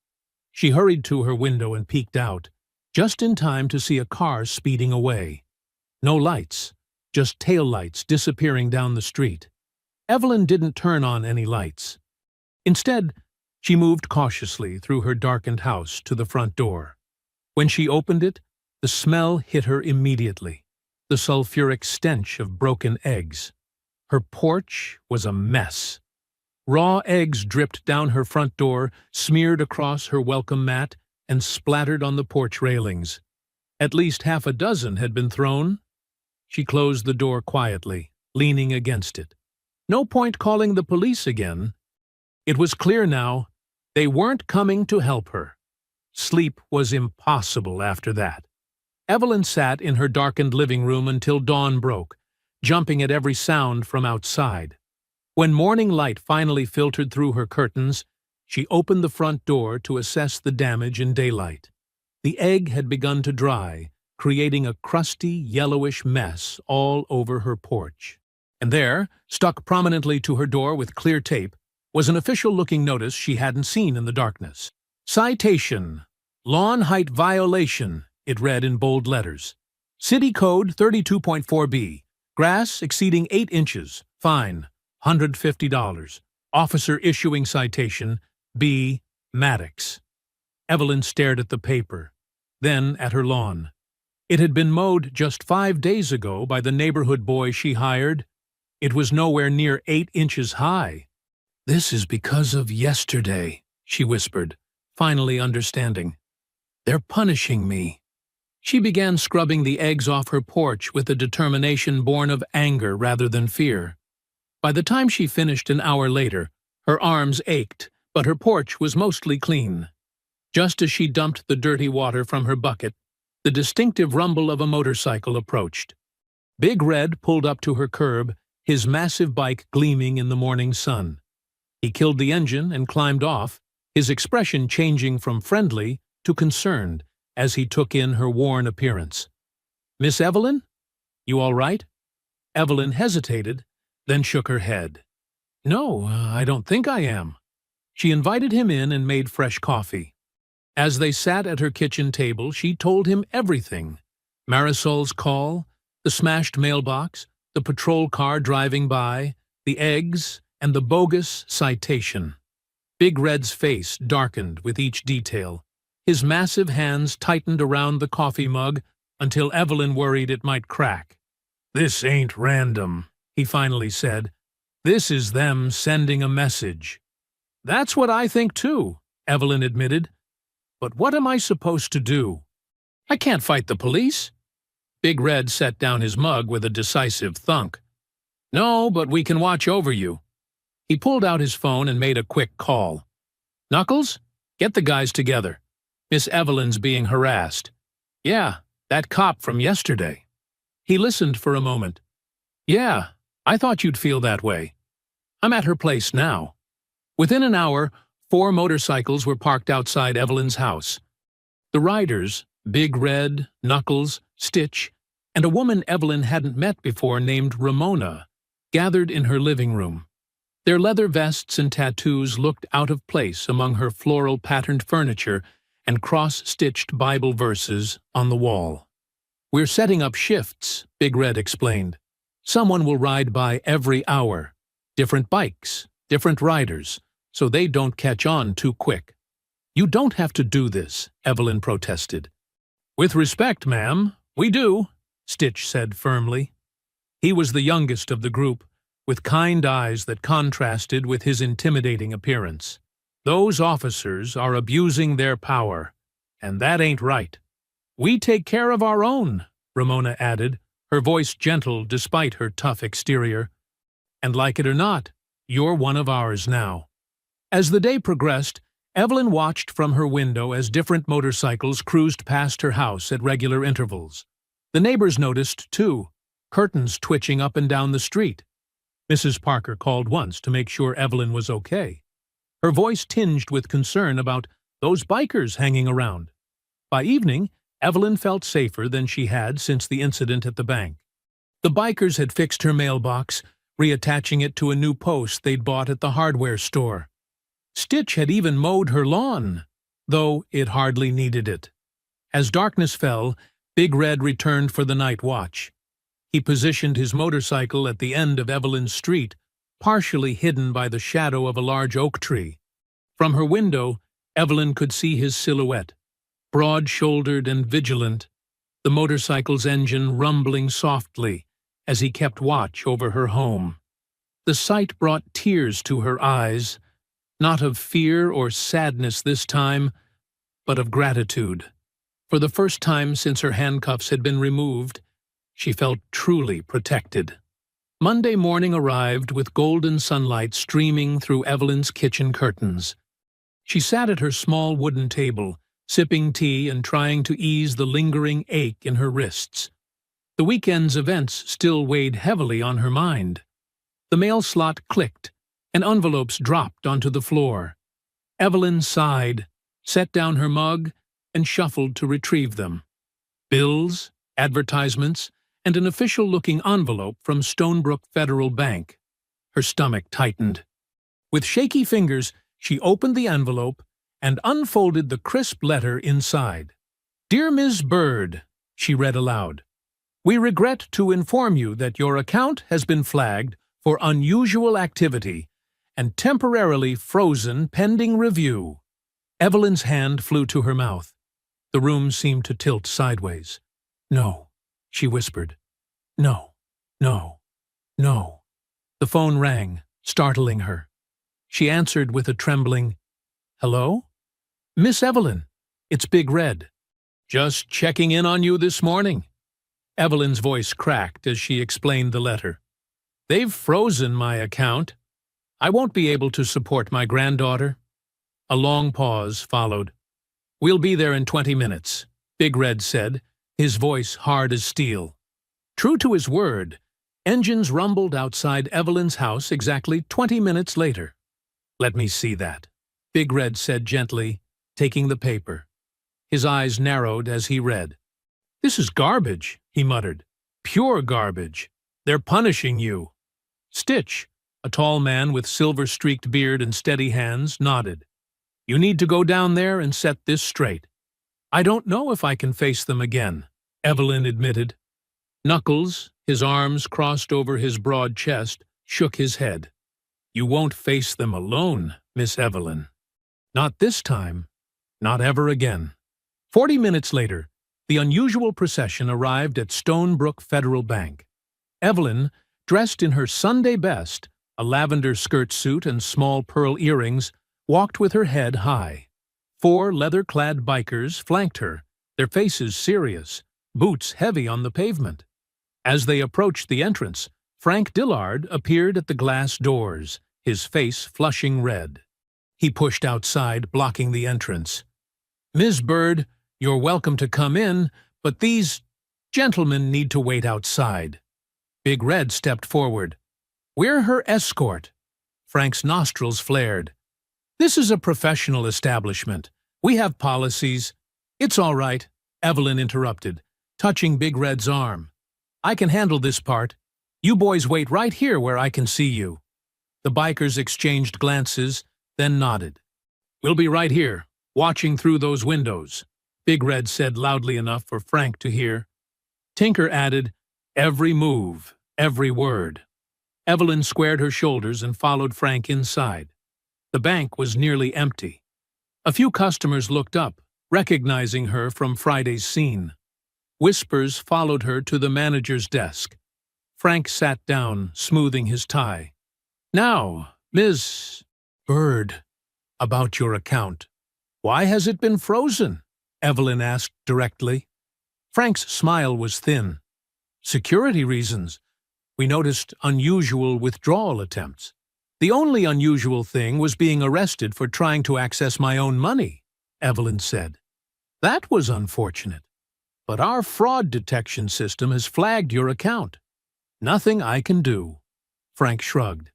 She hurried to her window and peeked out, just in time to see a car speeding away. No lights, just taillights disappearing down the street. Evelyn didn't turn on any lights. Instead, she moved cautiously through her darkened house to the front door. When she opened it, the smell hit her immediately, the sulfuric stench of broken eggs. Her porch was a mess. Raw eggs dripped down her front door, smeared across her welcome mat, and splattered on the porch railings. At least half a dozen had been thrown. She closed the door quietly, leaning against it. No point calling the police again. It was clear now, they weren't coming to help her. Sleep was impossible after that. Evelyn sat in her darkened living room until dawn broke, jumping at every sound from outside. When morning light finally filtered through her curtains, she opened the front door to assess the damage in daylight. The egg had begun to dry, creating a crusty, yellowish mess all over her porch. And there, stuck prominently to her door with clear tape, was an official-looking notice she hadn't seen in the darkness. Citation: Lawn height violation, it read in bold letters. City Code 32.4b. Grass exceeding 8 inches. Fine. $150. Officer issuing citation, B. Maddox. Evelyn stared at the paper, then at her lawn. It had been mowed just 5 days ago by the neighborhood boy she hired. It was nowhere near 8 inches high. "This is because of yesterday," she whispered, finally understanding. "They're punishing me." She began scrubbing the eggs off her porch with a determination born of anger rather than fear. By the time she finished an hour later, her arms ached, but her porch was mostly clean. Just as she dumped the dirty water from her bucket, the distinctive rumble of a motorcycle approached. Big Red pulled up to her curb, his massive bike gleaming in the morning sun. He killed the engine and climbed off, his expression changing from friendly to concerned as he took in her worn appearance. "Miss Evelyn? You all right?" Evelyn hesitated, then shook her head. "No, I don't think I am." She invited him in and made fresh coffee. As they sat at her kitchen table, she told him everything. Marisol's call, the smashed mailbox, the patrol car driving by, the eggs, and the bogus citation. Big Red's face darkened with each detail. His massive hands tightened around the coffee mug until Evelyn worried it might crack. "This ain't random," he finally said. "This is them sending a message." "That's what I think too," Evelyn admitted. "But what am I supposed to do? I can't fight the police." Big Red set down his mug with a decisive thunk. "No, but we can watch over you." He pulled out his phone and made a quick call. "Knuckles, get the guys together. Miss Evelyn's being harassed." "Yeah, that cop from yesterday." He listened for a moment. "Yeah, I thought you'd feel that way. I'm at her place now." Within an hour, 4 motorcycles were parked outside Evelyn's house. The riders, Big Red, Knuckles, Stitch, and a woman Evelyn hadn't met before named Ramona, gathered in her living room. Their leather vests and tattoos looked out of place among her floral-patterned furniture and cross-stitched Bible verses on the wall. "We're setting up shifts," Big Red explained. "Someone will ride by every hour. Different bikes, different riders, so they don't catch on too quick." "You don't have to do this," Evelyn protested. "With respect, ma'am, we do," Stitch said firmly. He was the youngest of the group, with kind eyes that contrasted with his intimidating appearance. "Those officers are abusing their power, and that ain't right." "We take care of our own," Ramona added, her voice gentle despite her tough exterior. "And like it or not, you're one of ours now." As the day progressed, Evelyn watched from her window as different motorcycles cruised past her house at regular intervals. The neighbors noticed, too, curtains twitching up and down the street. Mrs. Parker called once to make sure Evelyn was okay, her voice tinged with concern about those bikers hanging around. By evening, Evelyn felt safer than she had since the incident at the bank. The bikers had fixed her mailbox, reattaching it to a new post they'd bought at the hardware store. Stitch had even mowed her lawn. though it hardly needed it. As darkness fell, Big Red returned for the night watch. He positioned his motorcycle at the end of Evelyn's street, partially hidden by the shadow of a large oak tree. From her window, Evelyn could see his silhouette, broad-shouldered and vigilant, the motorcycle's engine rumbling softly as he kept watch over her home. The sight brought tears to her eyes, not of fear or sadness this time, but of gratitude. For the first time since her handcuffs had been removed, she felt truly protected. Monday morning arrived with golden sunlight streaming through Evelyn's kitchen curtains. She sat at her small wooden table, sipping tea and trying to ease the lingering ache in her wrists. The weekend's events still weighed heavily on her mind. The mail slot clicked, and envelopes dropped onto the floor. Evelyn sighed, set down her mug, and shuffled to retrieve them. Bills, advertisements, and an official-looking envelope from Stonebrook Federal Bank. Her stomach tightened. With shaky fingers, she opened the envelope and unfolded the crisp letter inside. "Dear Ms. Bird," she read aloud, "we regret to inform you that your account has been flagged for unusual activity and temporarily frozen pending review." Evelyn's hand flew to her mouth. The room seemed to tilt sideways. "No," she whispered. "No, no, no." The phone rang, startling her. She answered with a trembling, "Hello? Miss Evelyn, it's Big Red. Just checking in on you this morning." Evelyn's voice cracked as she explained the letter. "They've frozen my account. I won't be able to support my granddaughter." A long pause followed. "We'll be there in 20 minutes, Big Red said, his voice hard as steel. True to his word, engines rumbled outside Evelyn's house exactly 20 minutes later. "Let me see that," Big Red said gently, taking the paper. His eyes narrowed as he read. "This is garbage," he muttered. "Pure garbage. They're punishing you." Stitch, a tall man with silver-streaked beard and steady hands, nodded. "You need to go down there and set this straight." "I don't know if I can face them again," Evelyn admitted. Knuckles, his arms crossed over his broad chest, shook his head. "You won't face them alone, Miss Evelyn. Not this time. Not ever again." 40 minutes later, the unusual procession arrived at Stonebrook Federal Bank. Evelyn, dressed in her Sunday best, a lavender skirt suit and small pearl earrings, walked with her head high. 4 leather-clad bikers flanked her, their faces serious, boots heavy on the pavement. As they approached the entrance, Frank Dillard appeared at the glass doors, his face flushing red. He pushed outside, blocking the entrance. "Ms. Bird, you're welcome to come in, but these gentlemen need to wait outside." Big Red stepped forward. "We're her escort." Frank's nostrils flared. "This is a professional establishment. We have policies." "It's all right," Evelyn interrupted, touching Big Red's arm. "I can handle this part. You boys wait right here where I can see you." The bikers exchanged glances, then nodded. "We'll be right here, watching through those windows," Big Red said loudly enough for Frank to hear. Tinker added, "Every move, every word." Evelyn squared her shoulders and followed Frank inside. The bank was nearly empty. A few customers looked up, recognizing her from Friday's scene. Whispers followed her to the manager's desk. Frank sat down, smoothing his tie. "Now, Ms. Bird, about your account. Why has it been frozen?" Evelyn asked directly. Frank's smile was thin. "Security reasons. We noticed unusual withdrawal attempts. The only unusual thing was being arrested for trying to access my own money," Evelyn said. "That was unfortunate. But our fraud detection system has flagged your account. Nothing I can do." Frank shrugged,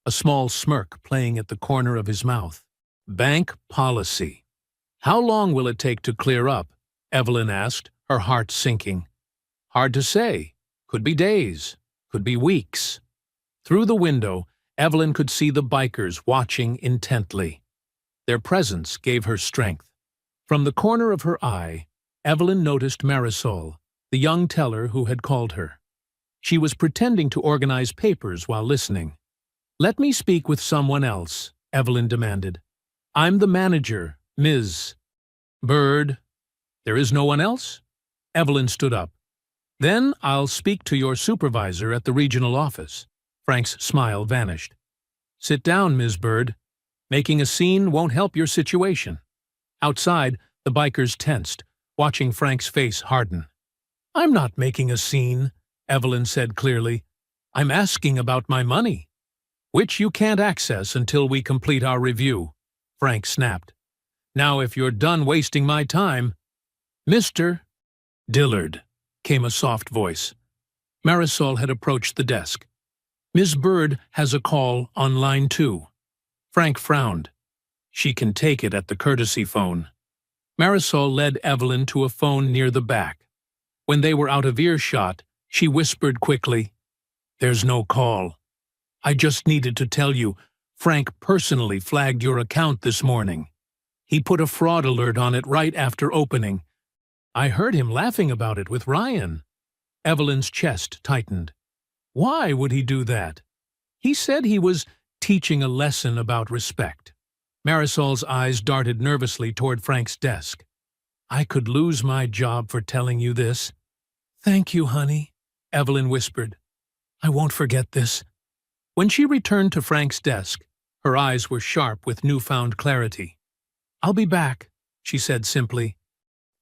a small smirk playing at the corner of his mouth. "Bank policy. How long will it take to clear up?" Evelyn asked, her heart sinking. "Hard to say. Could be days. Could be weeks." Through the window, Evelyn could see the bikers watching intently. Their presence gave her strength. From the corner of her eye, Evelyn noticed Marisol, the young teller who had called her. She was pretending to organize papers while listening. "Let me speak with someone else," Evelyn demanded. "I'm the manager, Ms. Bird." "There is no one else?" Evelyn stood up. "Then I'll speak to your supervisor at the regional office." Frank's smile vanished. "Sit down, Ms. Bird. Making a scene won't help your situation." Outside, the bikers tensed, watching Frank's face harden. "I'm not making a scene," Evelyn said clearly. "I'm asking about my money." "Which you can't access until we complete our review," Frank snapped. "Now if you're done wasting my time—" "Mr. Dillard," came a soft voice. Marisol had approached the desk. "Ms. Bird has a call on line 2. Frank frowned. "She can take it at the courtesy phone." Marisol led Evelyn to a phone near the back. When they were out of earshot, she whispered quickly, "There's no call. I just needed to tell you, Frank personally flagged your account this morning. He put a fraud alert on it right after opening. I heard him laughing about it with Ryan." Evelyn's chest tightened. "Why would he do that?" "He said he was teaching a lesson about respect." Marisol's eyes darted nervously toward Frank's desk. "I could lose my job for telling you this." "Thank you, honey," Evelyn whispered. "I won't forget this." When she returned to Frank's desk, her eyes were sharp with newfound clarity. "I'll be back," she said simply.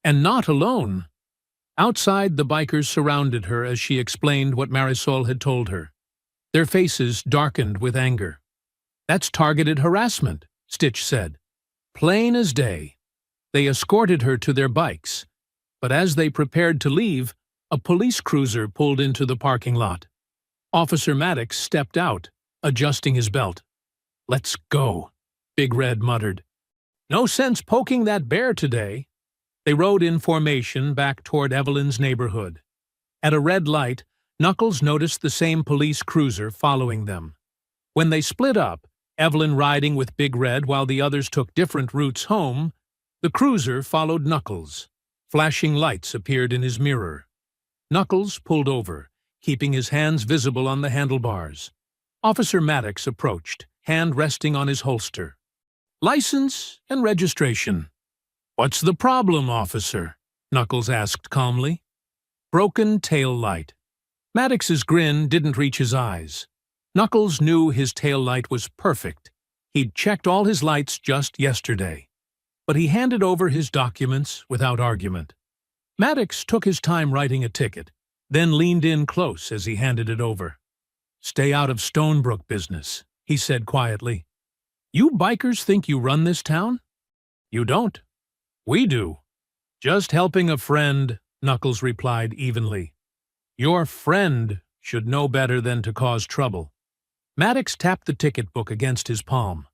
"And not alone." Outside, the bikers surrounded her as she explained what Marisol had told her. Their faces darkened with anger. "That's targeted harassment," Stitch said. "Plain as day." They escorted her to their bikes, but as they prepared to leave, a police cruiser pulled into the parking lot. Officer Maddox stepped out, adjusting his belt. "Let's go," Big Red muttered. "No sense poking that bear today." They rode in formation back toward Evelyn's neighborhood. At a red light, Knuckles noticed the same police cruiser following them. When they split up, Evelyn riding with Big Red while the others took different routes home, the cruiser followed Knuckles. Flashing lights appeared in his mirror. Knuckles pulled over, keeping his hands visible on the handlebars. Officer Maddox approached, hand resting on his holster. "License and registration." "What's the problem, officer?" Knuckles asked calmly. "Broken tail light." Maddox's grin didn't reach his eyes. Knuckles knew his tail light was perfect. He'd checked all his lights just yesterday. But he handed over his documents without argument. Maddox took his time writing a ticket, then leaned in close as he handed it over. "Stay out of Stonebrook business," he said quietly. "You bikers think you run this town?" "You don't. We do." "Just helping a friend," Knuckles replied evenly. "Your friend should know better than to cause trouble." Maddox tapped the ticket book against his palm.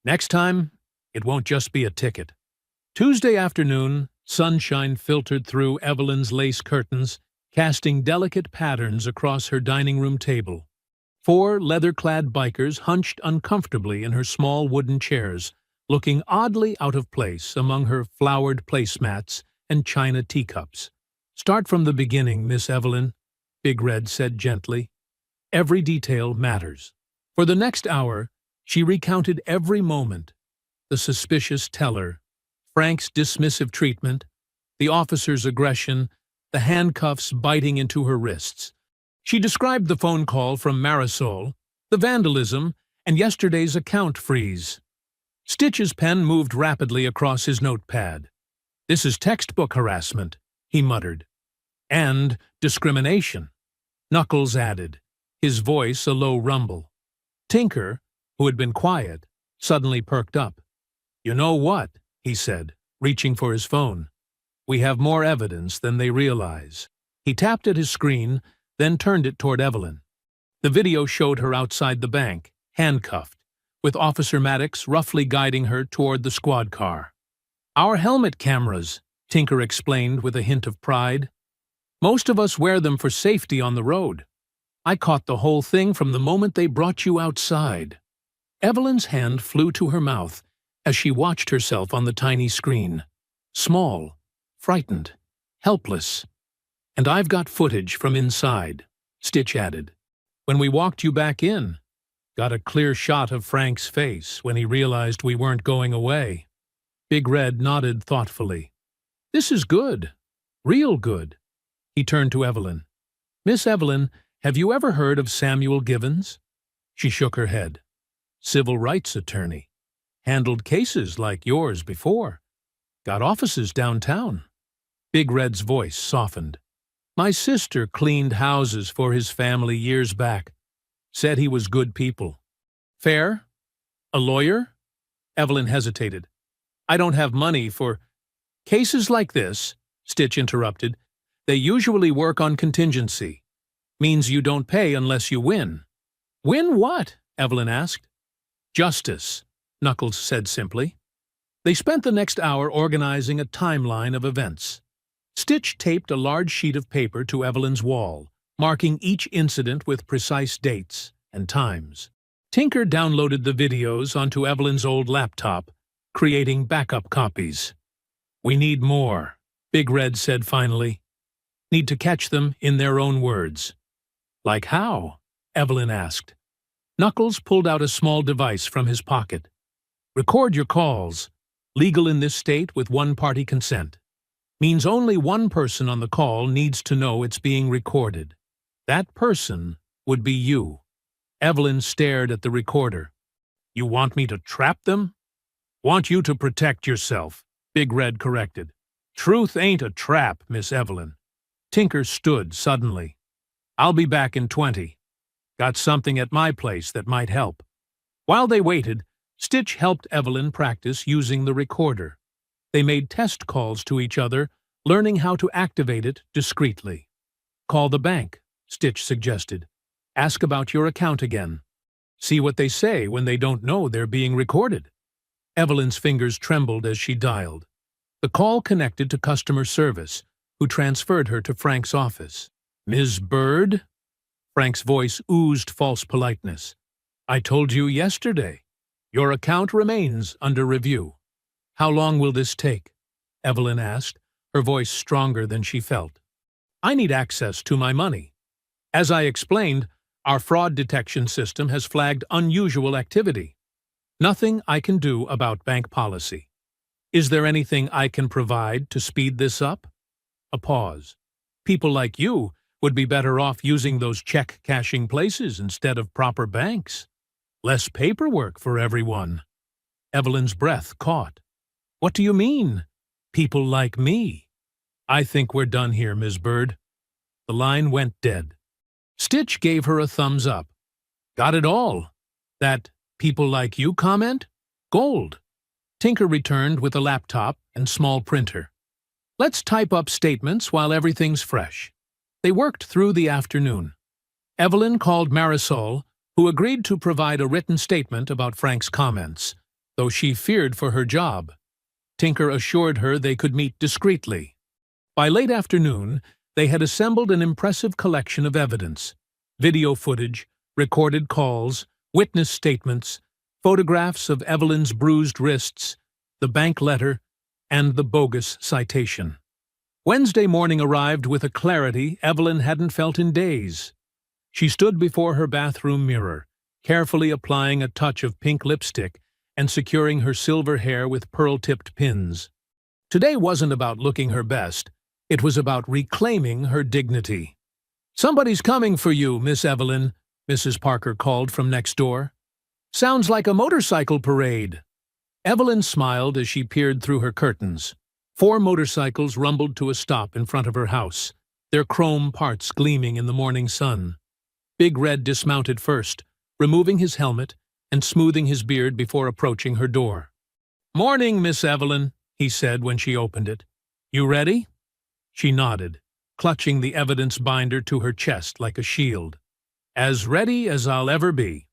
"Next time, it won't just be a ticket." Tuesday afternoon, sunshine filtered through Evelyn's lace curtains, casting delicate patterns across her dining room table. 4 leather-clad bikers hunched uncomfortably in her small wooden chairs, looking oddly out of place among her flowered placemats and china teacups. "Start from the beginning, Miss Evelyn," Big Red said gently. "Every detail matters." For the next hour, she recounted every moment: the suspicious teller, Frank's dismissive treatment, the officer's aggression, the handcuffs biting into her wrists. She described the phone call from Marisol, the vandalism, and yesterday's account freeze. Stitch's pen moved rapidly across his notepad. "This is textbook harassment," he muttered. "And discrimination," Knuckles added, his voice a low rumble. Tinker, who had been quiet, suddenly perked up. "You know what?" he said, reaching for his phone. "We have more evidence than they realize." He tapped at his screen, then turned it toward Evelyn. The video showed her outside the bank, handcuffed, with Officer Maddox roughly guiding her toward the squad car. "Our helmet cameras," Tinker explained with a hint of pride. "Most of us wear them for safety on the road. I caught the whole thing from the moment they brought you outside." Evelyn's hand flew to her mouth as she watched herself on the tiny screen. Small, frightened, helpless. And I've got footage from inside, Stitch added. When we walked you back in, got a clear shot of Frank's face when he realized we weren't going away. Big Red nodded thoughtfully. This is good. Real good. He turned to Evelyn. Miss Evelyn, have you ever heard of Samuel Givens? She shook her head. Civil rights attorney. Handled cases like yours before. Got offices downtown. Big Red's voice softened. My sister cleaned houses for his family years back. Said he was good people. Fair? A lawyer? Evelyn hesitated. I don't have money for cases like this, Stitch interrupted. They usually work on contingency. Means you don't pay unless you win. Win what? Evelyn asked. Justice, Knuckles said simply. They spent the next hour organizing a timeline of events. Stitch taped a large sheet of paper to Evelyn's wall, marking each incident with precise dates and times. Tinker downloaded the videos onto Evelyn's old laptop, creating backup copies. We need more, Big Red said finally. Need to catch them in their own words. Like how? Evelyn asked. Knuckles pulled out a small device from his pocket. Record your calls. Legal in this state with one-party consent. Means only one person on the call needs to know it's being recorded. That person would be you. Evelyn stared at the recorder. You want me to trap them? Want you to protect yourself, Big Red corrected. Truth ain't a trap, Miss Evelyn. Tinker stood suddenly. I'll be back in 20. Got something at my place that might help. While they waited, Stitch helped Evelyn practice using the recorder. They made test calls to each other, learning how to activate it discreetly. Call the bank, Stitch suggested. Ask about your account again. See what they say when they don't know they're being recorded. Evelyn's fingers trembled as she dialed. The call connected to customer service, who transferred her to Frank's office. Ms. Bird? Frank's voice oozed false politeness. I told you yesterday. Your account remains under review. How long will this take? Evelyn asked, her voice stronger than she felt. I need access to my money. As I explained, our fraud detection system has flagged unusual activity. Nothing I can do about bank policy. Is there anything I can provide to speed this up? A pause. People like you would be better off using those check-cashing places instead of proper banks. Less paperwork for everyone. Evelyn's breath caught. What do you mean? People like me? I think we're done here, Ms. Bird. The line went dead. Stitch gave her a thumbs up. Got it all. That people like you comment? Gold. Tinker returned with a laptop and small printer. Let's type up statements while everything's fresh. They worked through the afternoon. Evelyn called Marisol, who agreed to provide a written statement about Frank's comments, though she feared for her job. Tinker assured her they could meet discreetly. By late afternoon, they had assembled an impressive collection of evidence: video footage, recorded calls, witness statements, photographs of Evelyn's bruised wrists, the bank letter, and the bogus citation. Wednesday morning arrived with a clarity Evelyn hadn't felt in days. She stood before her bathroom mirror, carefully applying a touch of pink lipstick and securing her silver hair with pearl-tipped pins. Today wasn't about looking her best. It was about reclaiming her dignity. Somebody's coming for you, Miss Evelyn, Mrs. Parker called from next door. Sounds like a motorcycle parade. Evelyn smiled as she peered through her curtains. 4 motorcycles rumbled to a stop in front of her house, their chrome parts gleaming in the morning sun. Big Red dismounted first, removing his helmet and smoothing his beard before approaching her door. Morning, Miss Evelyn, he said when she opened it. You ready? She nodded, clutching the evidence binder to her chest like a shield. As ready as I'll ever be.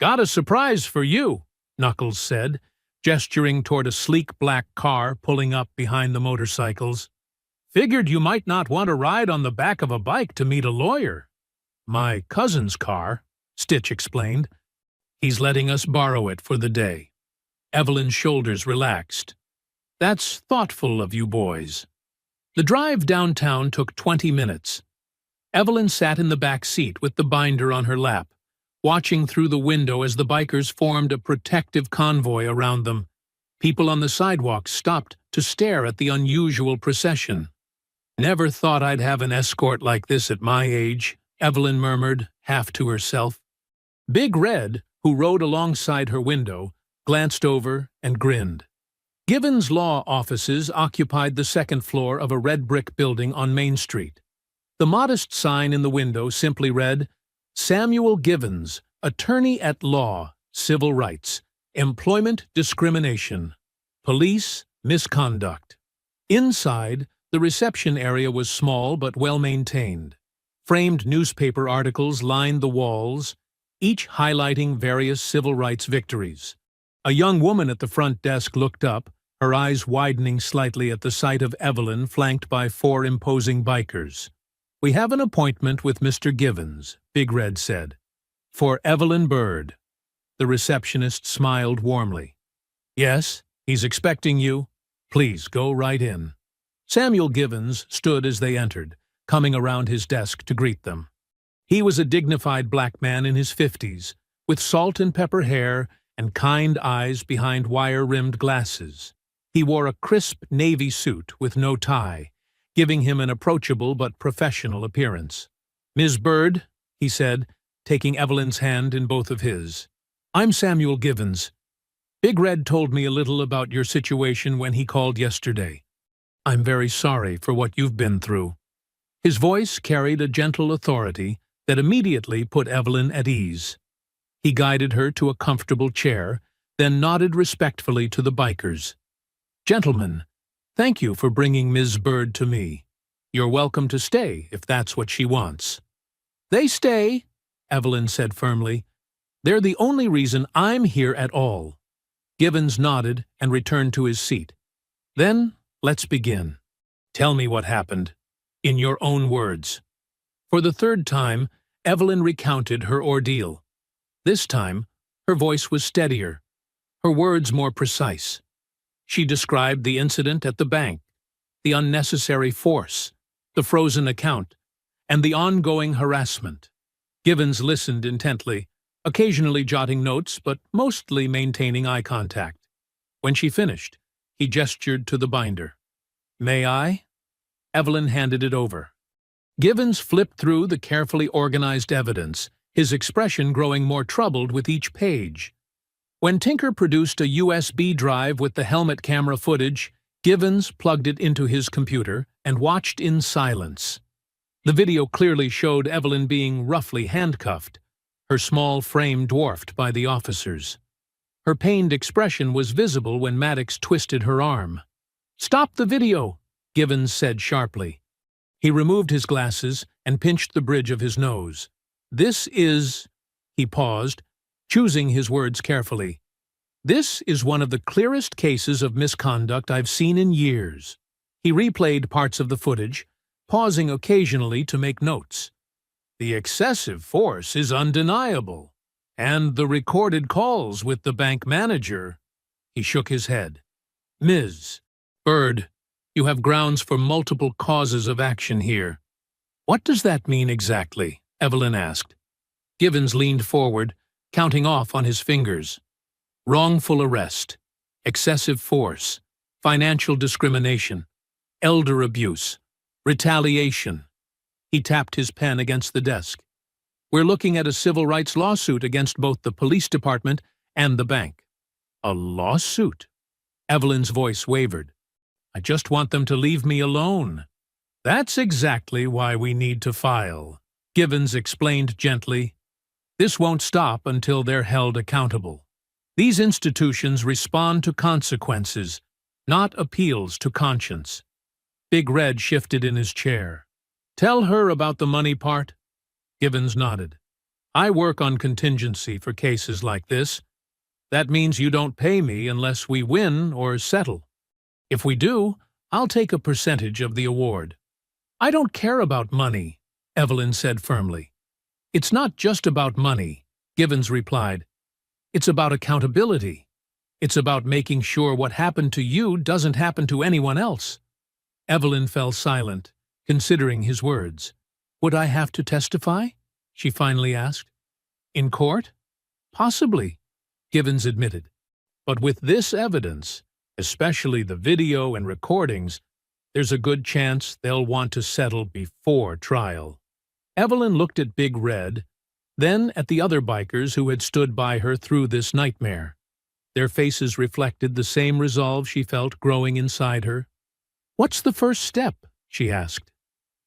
Got a surprise for you, Knuckles said, gesturing toward a sleek black car pulling up behind the motorcycles. Figured you might not want to ride on the back of a bike to meet a lawyer. My cousin's car, Stitch explained. He's letting us borrow it for the day. Evelyn's shoulders relaxed. That's thoughtful of you boys. The drive downtown took 20 minutes. Evelyn sat in the back seat with the binder on her lap, watching through the window as the bikers formed a protective convoy around them. People on the sidewalk stopped to stare at the unusual procession. "Never thought I'd have an escort like this at my age," Evelyn murmured, half to herself. Big Red, who rode alongside her window, glanced over and grinned. Givens' law offices occupied the second floor of a red brick building on Main Street. The modest sign in the window simply read, "Samuel Givens, Attorney at Law, Civil Rights, Employment Discrimination, Police Misconduct." Inside, the reception area was small but well-maintained. Framed newspaper articles lined the walls, each highlighting various civil rights victories. A young woman at the front desk looked up, her eyes widening slightly at the sight of Evelyn flanked by 4 imposing bikers. "We have an appointment with Mr. Givens," Big Red said. "For Evelyn Bird." The receptionist smiled warmly. "Yes, he's expecting you. Please go right in." Samuel Givens stood as they entered, coming around his desk to greet them. He was a dignified black man in his 50s, with salt and pepper hair and kind eyes behind wire-rimmed glasses. He wore a crisp navy suit with no tie, giving him an approachable but professional appearance. "Ms. Bird," he said, taking Evelyn's hand in both of his. "I'm Samuel Givens. Big Red told me a little about your situation when he called yesterday. I'm very sorry for what you've been through." His voice carried a gentle authority that immediately put Evelyn at ease. He guided her to a comfortable chair, then nodded respectfully to the bikers. "Gentlemen, thank you for bringing Ms. Bird to me. You're welcome to stay if that's what she wants." "They stay," Evelyn said firmly. "They're the only reason I'm here at all." Givens nodded and returned to his seat. "Then, let's begin. Tell me what happened, in your own words." For the third time, Evelyn recounted her ordeal. This time, her voice was steadier, her words more precise. She described the incident at the bank, the unnecessary force, the frozen account, and the ongoing harassment. Givens listened intently, occasionally jotting notes but mostly maintaining eye contact. When she finished, he gestured to the binder. "May I?" Evelyn handed it over. Givens flipped through the carefully organized evidence, his expression growing more troubled with each page. When Tinker produced a USB drive with the helmet camera footage, Givens plugged it into his computer and watched in silence. The video clearly showed Evelyn being roughly handcuffed, her small frame dwarfed by the officers. Her pained expression was visible when Maddox twisted her arm. "Stop the video," Givens said sharply. He removed his glasses and pinched the bridge of his nose. "This is—" He paused, choosing his words carefully. "This is one of the clearest cases of misconduct I've seen in years." He replayed parts of the footage, pausing occasionally to make notes. "The excessive force is undeniable. And the recorded calls with the bank manager." He shook his head. "Ms. Bird, you have grounds for multiple causes of action here." "What does that mean exactly?" Evelyn asked. Givens leaned forward, counting off on his fingers. "Wrongful arrest, excessive force, financial discrimination, elder abuse, retaliation." He tapped his pen against the desk. "We're looking at a civil rights lawsuit against both the police department and the bank." "A lawsuit?" Evelyn's voice wavered. "I just want them to leave me alone." "That's exactly why we need to file," Givens explained gently. "This won't stop until they're held accountable. These institutions respond to consequences, not appeals to conscience." Big Red shifted in his chair. "Tell her about the money part?" Givens nodded. "I work on contingency for cases like this. That means you don't pay me unless we win or settle. If we do, I'll take a percentage of the award." "I don't care about money," Evelyn said firmly. "It's not just about money," Givens replied. "It's about accountability. It's about making sure what happened to you doesn't happen to anyone else." Evelyn fell silent, considering his words. "Would I have to testify?" she finally asked. "In court? Possibly," Givens admitted. "But with this evidence, especially the video and recordings, there's a good chance they'll want to settle before trial." Evelyn looked at Big Red, then at the other bikers who had stood by her through this nightmare. Their faces reflected the same resolve she felt growing inside her. "What's the first step?" she asked.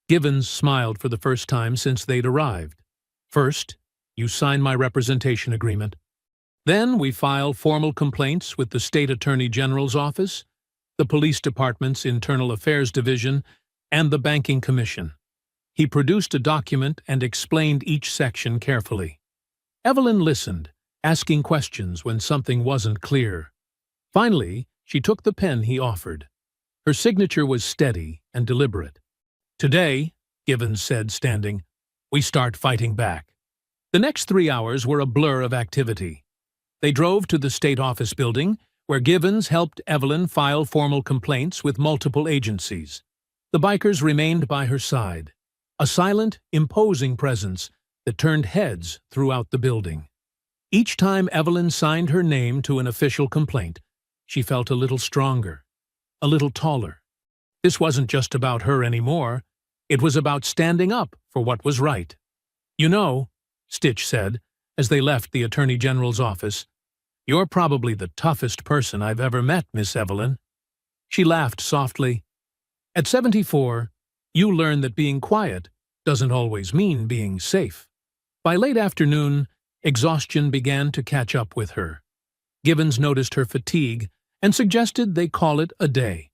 Givens smiled for the first time since they'd arrived. "First, you sign my representation agreement. Then we file formal complaints with the State Attorney General's office, the Police Department's Internal Affairs Division, and the Banking Commission." He produced a document and explained each section carefully. Evelyn listened, asking questions when something wasn't clear. Finally, she took the pen he offered. Her signature was steady and deliberate. "Today," Givens said, standing, "we start fighting back." The next 3 hours were a blur of activity. They drove to the state office building, where Givens helped Evelyn file formal complaints with multiple agencies. The bikers remained by her side, a silent, imposing presence that turned heads throughout the building. Each time Evelyn signed her name to an official complaint, she felt a little stronger, a little taller. This wasn't just about her anymore. It was about standing up for what was right. "You know," Stitch said, as they left the Attorney General's office, "you're probably the toughest person I've ever met, Miss Evelyn." She laughed softly. "At 74, you learn that being quiet doesn't always mean being safe." By late afternoon, exhaustion began to catch up with her. Givens noticed her fatigue and suggested they call it a day.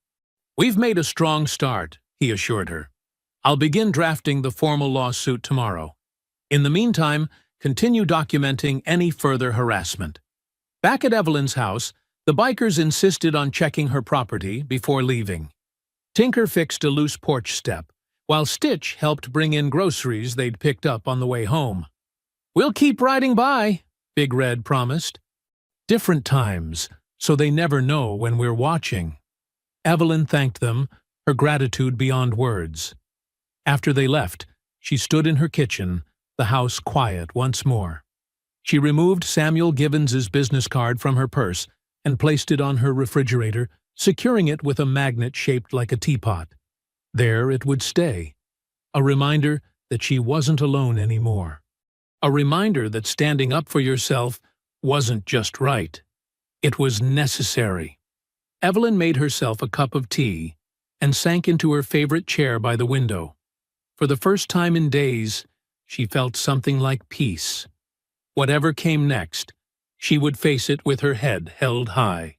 "We've made a strong start," he assured her. "I'll begin drafting the formal lawsuit tomorrow. In the meantime, continue documenting any further harassment." Back at Evelyn's house, the bikers insisted on checking her property before leaving. Tinker fixed a loose porch step, while Stitch helped bring in groceries they'd picked up on the way home. "We'll keep riding by," Big Red promised. "Different times, so they never know when we're watching." Evelyn thanked them, her gratitude beyond words. After they left, she stood in her kitchen, the house quiet once more. She removed Samuel Givens's business card from her purse and placed it on her refrigerator, securing it with a magnet shaped like a teapot. There it would stay, a reminder that she wasn't alone anymore. A reminder that standing up for yourself wasn't just right. It was necessary. Evelyn made herself a cup of tea and sank into her favorite chair by the window. For the first time in days, she felt something like peace. Whatever came next, she would face it with her head held high.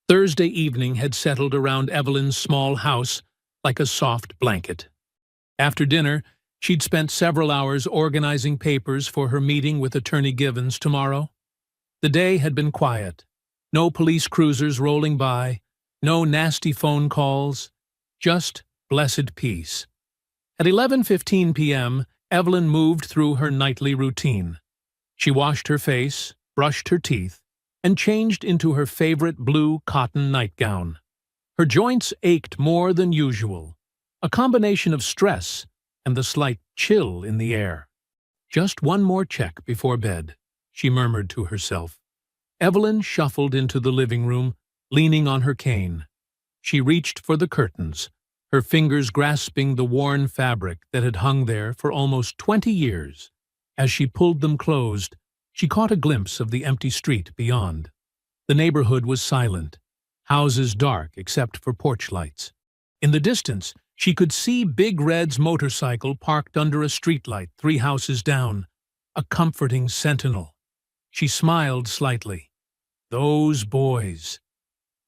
Thursday evening had settled around Evelyn's small house like a soft blanket. After dinner, she'd spent several hours organizing papers for her meeting with Attorney Givens tomorrow. The day had been quiet. No police cruisers rolling by, no nasty phone calls, just blessed peace. At 11:15 p.m., Evelyn moved through her nightly routine. She washed her face, brushed her teeth, and changed into her favorite blue cotton nightgown. Her joints ached more than usual, a combination of stress and the slight chill in the air. "Just one more check before bed," she murmured to herself. Evelyn shuffled into the living room, leaning on her cane. She reached for the curtains, her fingers grasping the worn fabric that had hung there for almost 20 years. As she pulled them closed, she caught a glimpse of the empty street beyond. The neighborhood was silent, houses dark except for porch lights. In the distance, she could see Big Red's motorcycle parked under a streetlight 3 houses down, a comforting sentinel. She smiled slightly. Those boys.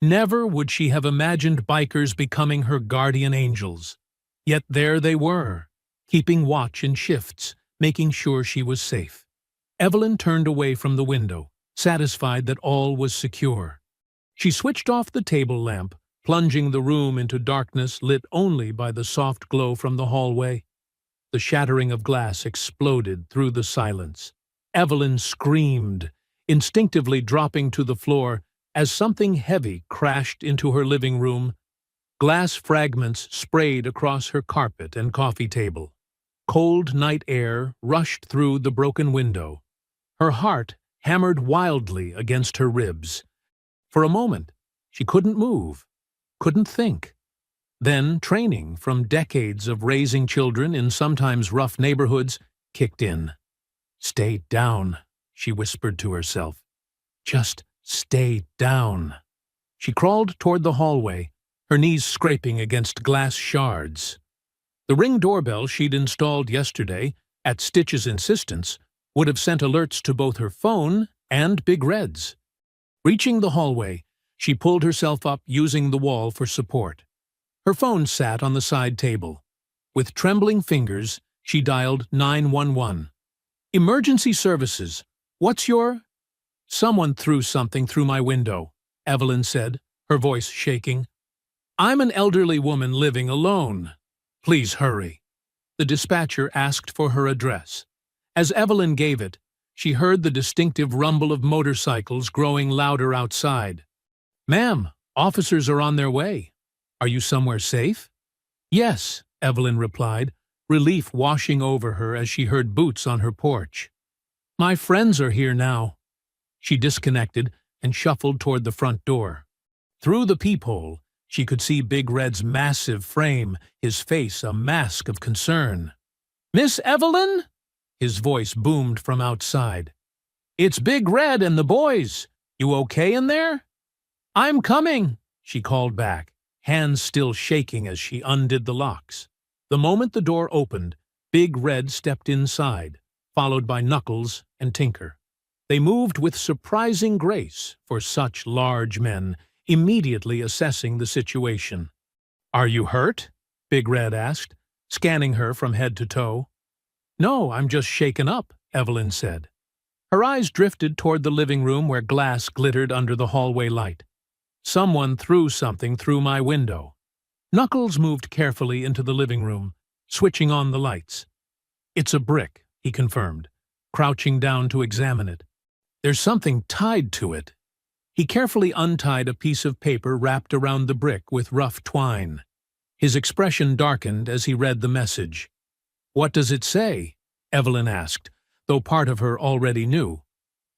Never would she have imagined bikers becoming her guardian angels. Yet there they were, keeping watch in shifts, making sure she was safe. Evelyn turned away from the window, satisfied that all was secure. She switched off the table lamp, plunging the room into darkness lit only by the soft glow from the hallway. The shattering of glass exploded through the silence. Evelyn screamed, instinctively dropping to the floor, as something heavy crashed into her living room. Glass fragments sprayed across her carpet and coffee table. Cold night air rushed through the broken window. Her heart hammered wildly against her ribs. For a moment, she couldn't move, couldn't think. Then training from decades of raising children in sometimes rough neighborhoods kicked in. "Stay down," she whispered to herself. "Just stay down." She crawled toward the hallway, her knees scraping against glass shards. The Ring doorbell she'd installed yesterday, at Stitch's insistence, would have sent alerts to both her phone and Big Red's. Reaching the hallway, she pulled herself up using the wall for support. Her phone sat on the side table. With trembling fingers, she dialed 911. "Emergency services. What's your—" "Someone threw something through my window," Evelyn said, her voice shaking. "I'm an elderly woman living alone. Please hurry." The dispatcher asked for her address. As Evelyn gave it, she heard the distinctive rumble of motorcycles growing louder outside. "Ma'am, officers are on their way. Are you somewhere safe?" "Yes," Evelyn replied, relief washing over her as she heard boots on her porch. "My friends are here now." She disconnected and shuffled toward the front door. Through the peephole, she could see Big Red's massive frame, his face a mask of concern. "Miss Evelyn?" His voice boomed from outside. "It's Big Red and the boys. You okay in there?" "I'm coming," she called back, hands still shaking as she undid the locks. The moment the door opened, Big Red stepped inside, followed by Knuckles and Tinker. They moved with surprising grace for such large men, immediately assessing the situation. "Are you hurt?" Big Red asked, scanning her from head to toe. "No, I'm just shaken up," Evelyn said. Her eyes drifted toward the living room where glass glittered under the hallway light. "Someone threw something through my window." Knuckles moved carefully into the living room, switching on the lights. "It's a brick," he confirmed, crouching down to examine it. "There's something tied to it." He carefully untied a piece of paper wrapped around the brick with rough twine. His expression darkened as he read the message. "What does it say?" Evelyn asked, though part of her already knew.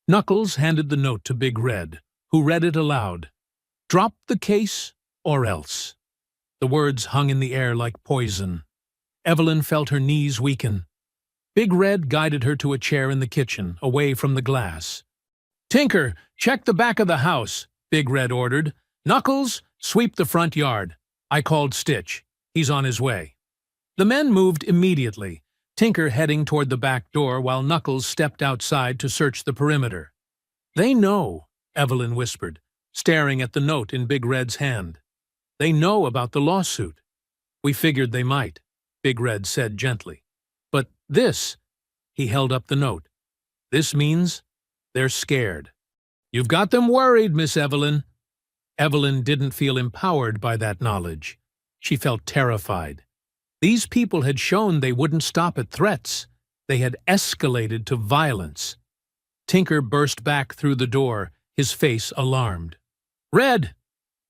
Knuckles handed the note to Big Red, who read it aloud. "Drop the case, or else." The words hung in the air like poison. Evelyn felt her knees weaken. Big Red guided her to a chair in the kitchen, away from the glass. "Tinker, check the back of the house," Big Red ordered. "Knuckles, sweep the front yard. I called Stitch. He's on his way." The men moved immediately, Tinker heading toward the back door while Knuckles stepped outside to search the perimeter. "They know," Evelyn whispered, staring at the note in Big Red's hand. "They know about the lawsuit." "We figured they might," Big Red said gently. "But this," he held up the note, "this means they're scared." "You've got them worried, Miss Evelyn." Evelyn didn't feel empowered by that knowledge. She felt terrified. These people had shown they wouldn't stop at threats. They had escalated to violence. Tinker burst back through the door, his face alarmed. "Red!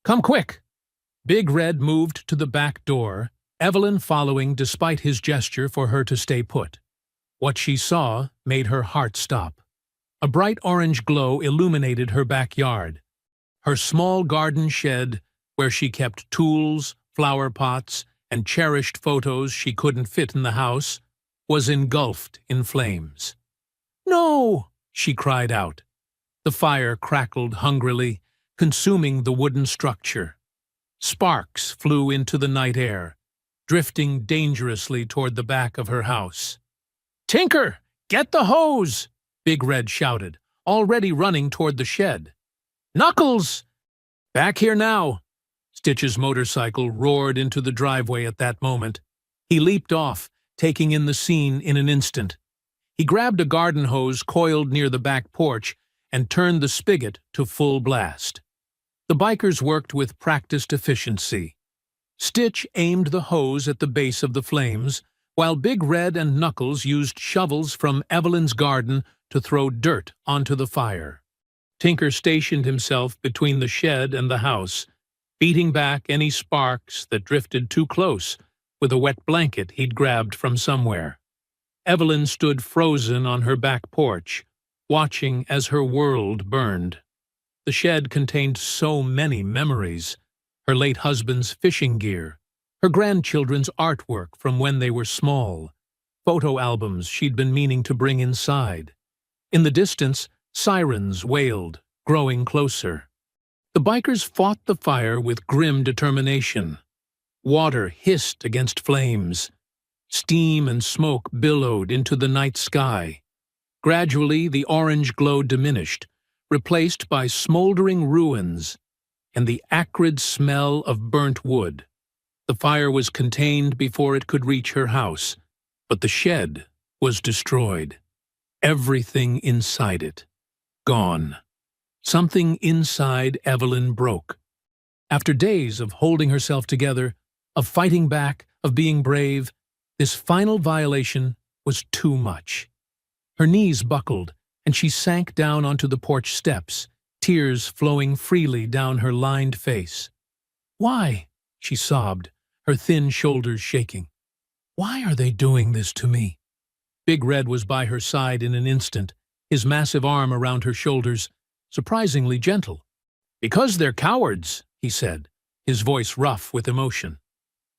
Come quick!" Big Red moved to the back door, Evelyn following despite his gesture for her to stay put. What she saw made her heart stop. A bright orange glow illuminated her backyard. Her small garden shed, where she kept tools, flower pots, and cherished photos she couldn't fit in the house, was engulfed in flames. "No!" she cried out. The fire crackled hungrily, consuming the wooden structure. Sparks flew into the night air, drifting dangerously toward the back of her house. "Tinker, get the hose!" Big Red shouted, already running toward the shed. "Knuckles!" "Back here now!" Stitch's motorcycle roared into the driveway at that moment. He leaped off, taking in the scene in an instant. He grabbed a garden hose coiled near the back porch and turned the spigot to full blast. The bikers worked with practiced efficiency. Stitch aimed the hose at the base of the flames, while Big Red and Knuckles used shovels from Evelyn's garden to throw dirt onto the fire. Tinker stationed himself between the shed and the house, beating back any sparks that drifted too close with a wet blanket he'd grabbed from somewhere. Evelyn stood frozen on her back porch, watching as her world burned. The shed contained so many memories: her late husband's fishing gear, her grandchildren's artwork from when they were small, photo albums she'd been meaning to bring inside. In the distance, sirens wailed, growing closer. The bikers fought the fire with grim determination. Water hissed against flames. Steam and smoke billowed into the night sky. Gradually, the orange glow diminished, replaced by smoldering ruins and the acrid smell of burnt wood. The fire was contained before it could reach her house, but the shed was destroyed. Everything inside it, gone. Something inside Evelyn broke. After days of holding herself together, of fighting back, of being brave, this final violation was too much. Her knees buckled, and she sank down onto the porch steps, tears flowing freely down her lined face. "Why?" she sobbed, her thin shoulders shaking. "Why are they doing this to me?" Big Red was by her side in an instant, his massive arm around her shoulders, surprisingly gentle. "Because they're cowards," he said, his voice rough with emotion.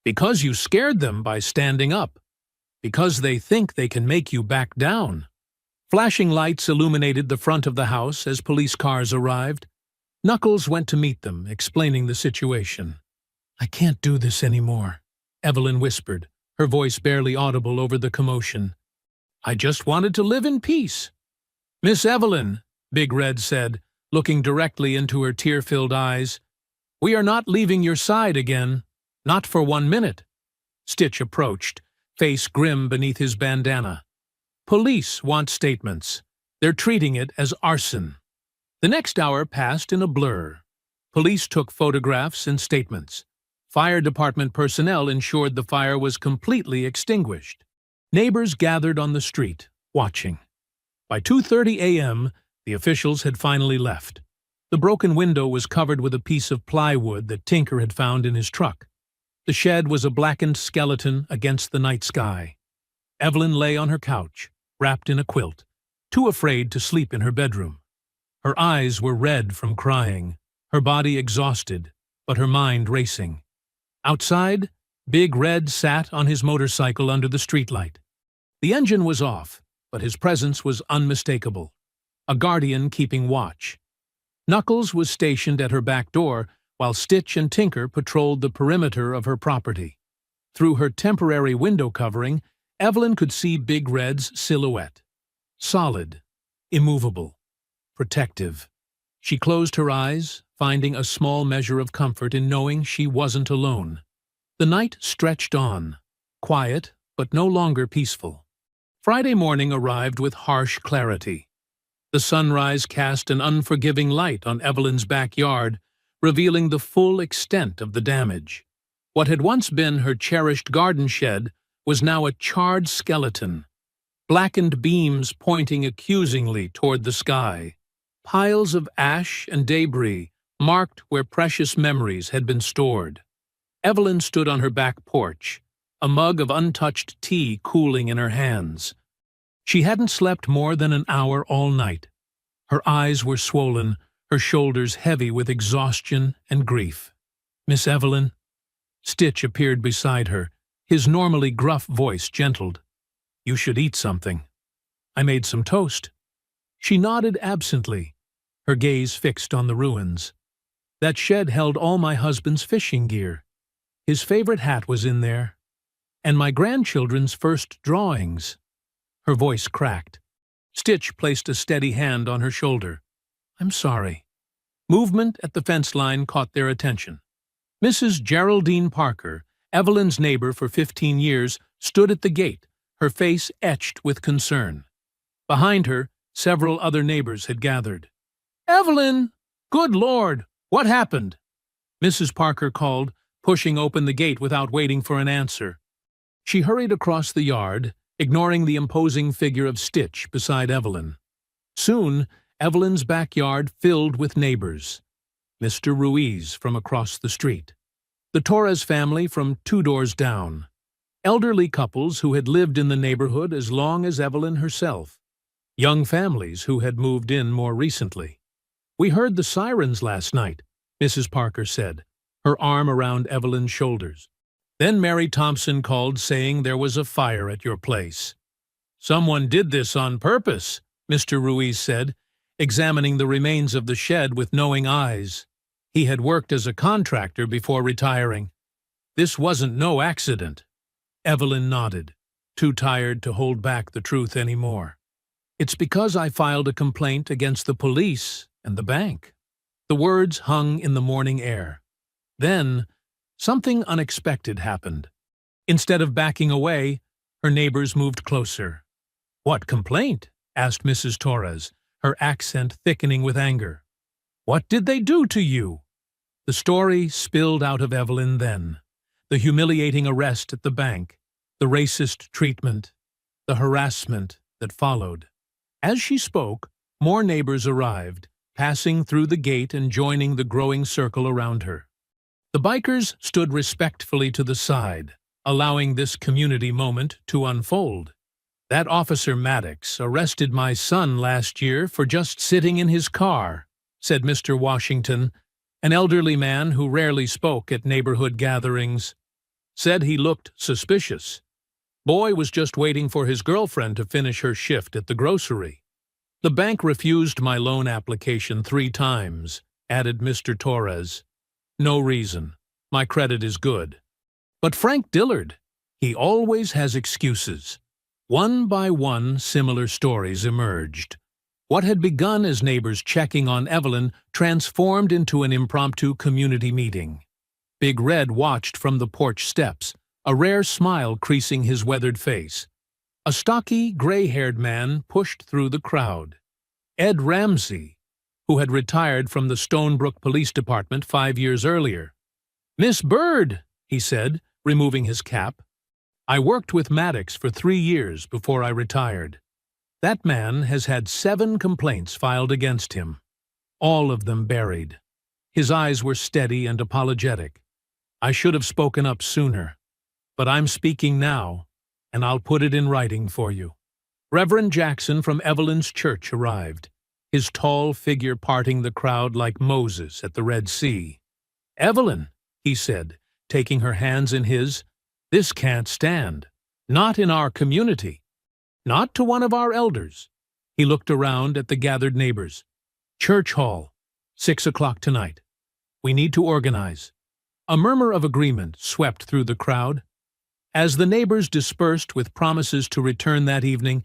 "Because you scared them by standing up. Because they think they can make you back down." Flashing lights illuminated the front of the house as police cars arrived. Knuckles went to meet them, explaining the situation. "I can't do this anymore," Evelyn whispered, her voice barely audible over the commotion. "I just wanted to live in peace." "Miss Evelyn," Big Red said, looking directly into her tear-filled eyes, "we are not leaving your side again. Not for 1 minute." Stitch approached, face grim beneath his bandana. "Police want statements. They're treating it as arson." The next hour passed in a blur. Police took photographs and statements. Fire department personnel ensured the fire was completely extinguished. Neighbors gathered on the street, watching. By 2:30 a.m., the officials had finally left. The broken window was covered with a piece of plywood that Tinker had found in his truck. The shed was a blackened skeleton against the night sky. Evelyn lay on her couch, wrapped in a quilt, too afraid to sleep in her bedroom. Her eyes were red from crying, her body exhausted, but her mind racing. Outside, Big Red sat on his motorcycle under the streetlight. The engine was off, but his presence was unmistakable. A guardian keeping watch. Knuckles was stationed at her back door, while Stitch and Tinker patrolled the perimeter of her property. Through her temporary window covering, Evelyn could see Big Red's silhouette. Solid, immovable, protective. She closed her eyes, finding a small measure of comfort in knowing she wasn't alone. The night stretched on, quiet but no longer peaceful. Friday morning arrived with harsh clarity. The sunrise cast an unforgiving light on Evelyn's backyard, revealing the full extent of the damage. What had once been her cherished garden shed was now a charred skeleton, blackened beams pointing accusingly toward the sky. Piles of ash and debris marked where precious memories had been stored. Evelyn stood on her back porch, a mug of untouched tea cooling in her hands. She hadn't slept more than an hour all night. Her eyes were swollen, her shoulders heavy with exhaustion and grief. "Miss Evelyn?" Stitch appeared beside her, his normally gruff voice gentled. "You should eat something. I made some toast." She nodded absently, her gaze fixed on the ruins. "That shed held all my husband's fishing gear. His favorite hat was in there. And my grandchildren's first drawings." Her voice cracked. Stitch placed a steady hand on her shoulder. "I'm sorry." Movement at the fence line caught their attention. Mrs. Geraldine Parker, Evelyn's neighbor for 15 years, stood at the gate, her face etched with concern. Behind her, several other neighbors had gathered. "Evelyn! Good Lord! What happened?" Mrs. Parker called, pushing open the gate without waiting for an answer. She hurried across the yard, ignoring the imposing figure of Stitch beside Evelyn. Soon, Evelyn's backyard filled with neighbors. Mr. Ruiz from across the street, the Torres family from 2 doors down, elderly couples who had lived in the neighborhood as long as Evelyn herself, young families who had moved in more recently. "We heard the sirens last night," Mrs. Parker said, her arm around Evelyn's shoulders. "Then Mary Thompson called saying there was a fire at your place." "Someone did this on purpose," Mr. Ruiz said, examining the remains of the shed with knowing eyes. He had worked as a contractor before retiring. "This wasn't no accident." Evelyn nodded, too tired to hold back the truth anymore. "It's because I filed a complaint against the police and the bank." The words hung in the morning air. Then, something unexpected happened. Instead of backing away, her neighbors moved closer. "What complaint?" asked Mrs. Torres, her accent thickening with anger. "What did they do to you?" The story spilled out of Evelyn then. The humiliating arrest at the bank, the racist treatment, the harassment that followed. As she spoke, more neighbors arrived, passing through the gate and joining the growing circle around her. The bikers stood respectfully to the side, allowing this community moment to unfold. "That Officer Maddox arrested my son last year for just sitting in his car," said Mr. Washington, an elderly man who rarely spoke at neighborhood gatherings. "Said he looked suspicious. Boy was just waiting for his girlfriend to finish her shift at the grocery." "The bank refused my loan application 3 times, added Mr. Torres. "No reason. My credit is good." "But Frank Dillard, he always has excuses." One by one, similar stories emerged. What had begun as neighbors checking on Evelyn transformed into an impromptu community meeting. Big Red watched from the porch steps, a rare smile creasing his weathered face. A stocky, gray-haired man pushed through the crowd. Ed Ramsey, who had retired from the Stonebrook Police Department 5 years earlier. "Miss Bird," he said, removing his cap. "I worked with Maddox for 3 years before I retired. That man has had 7 complaints filed against him, all of them buried." His eyes were steady and apologetic. "I should have spoken up sooner, but I'm speaking now, and I'll put it in writing for you." Reverend Jackson from Evelyn's church arrived, his tall figure parting the crowd like Moses at the Red Sea. "Evelyn," he said, taking her hands in his, "this can't stand. Not in our community. Not to one of our elders." He looked around at the gathered neighbors. "Church Hall, 6 o'clock tonight. We need to organize." A murmur of agreement swept through the crowd. As the neighbors dispersed with promises to return that evening,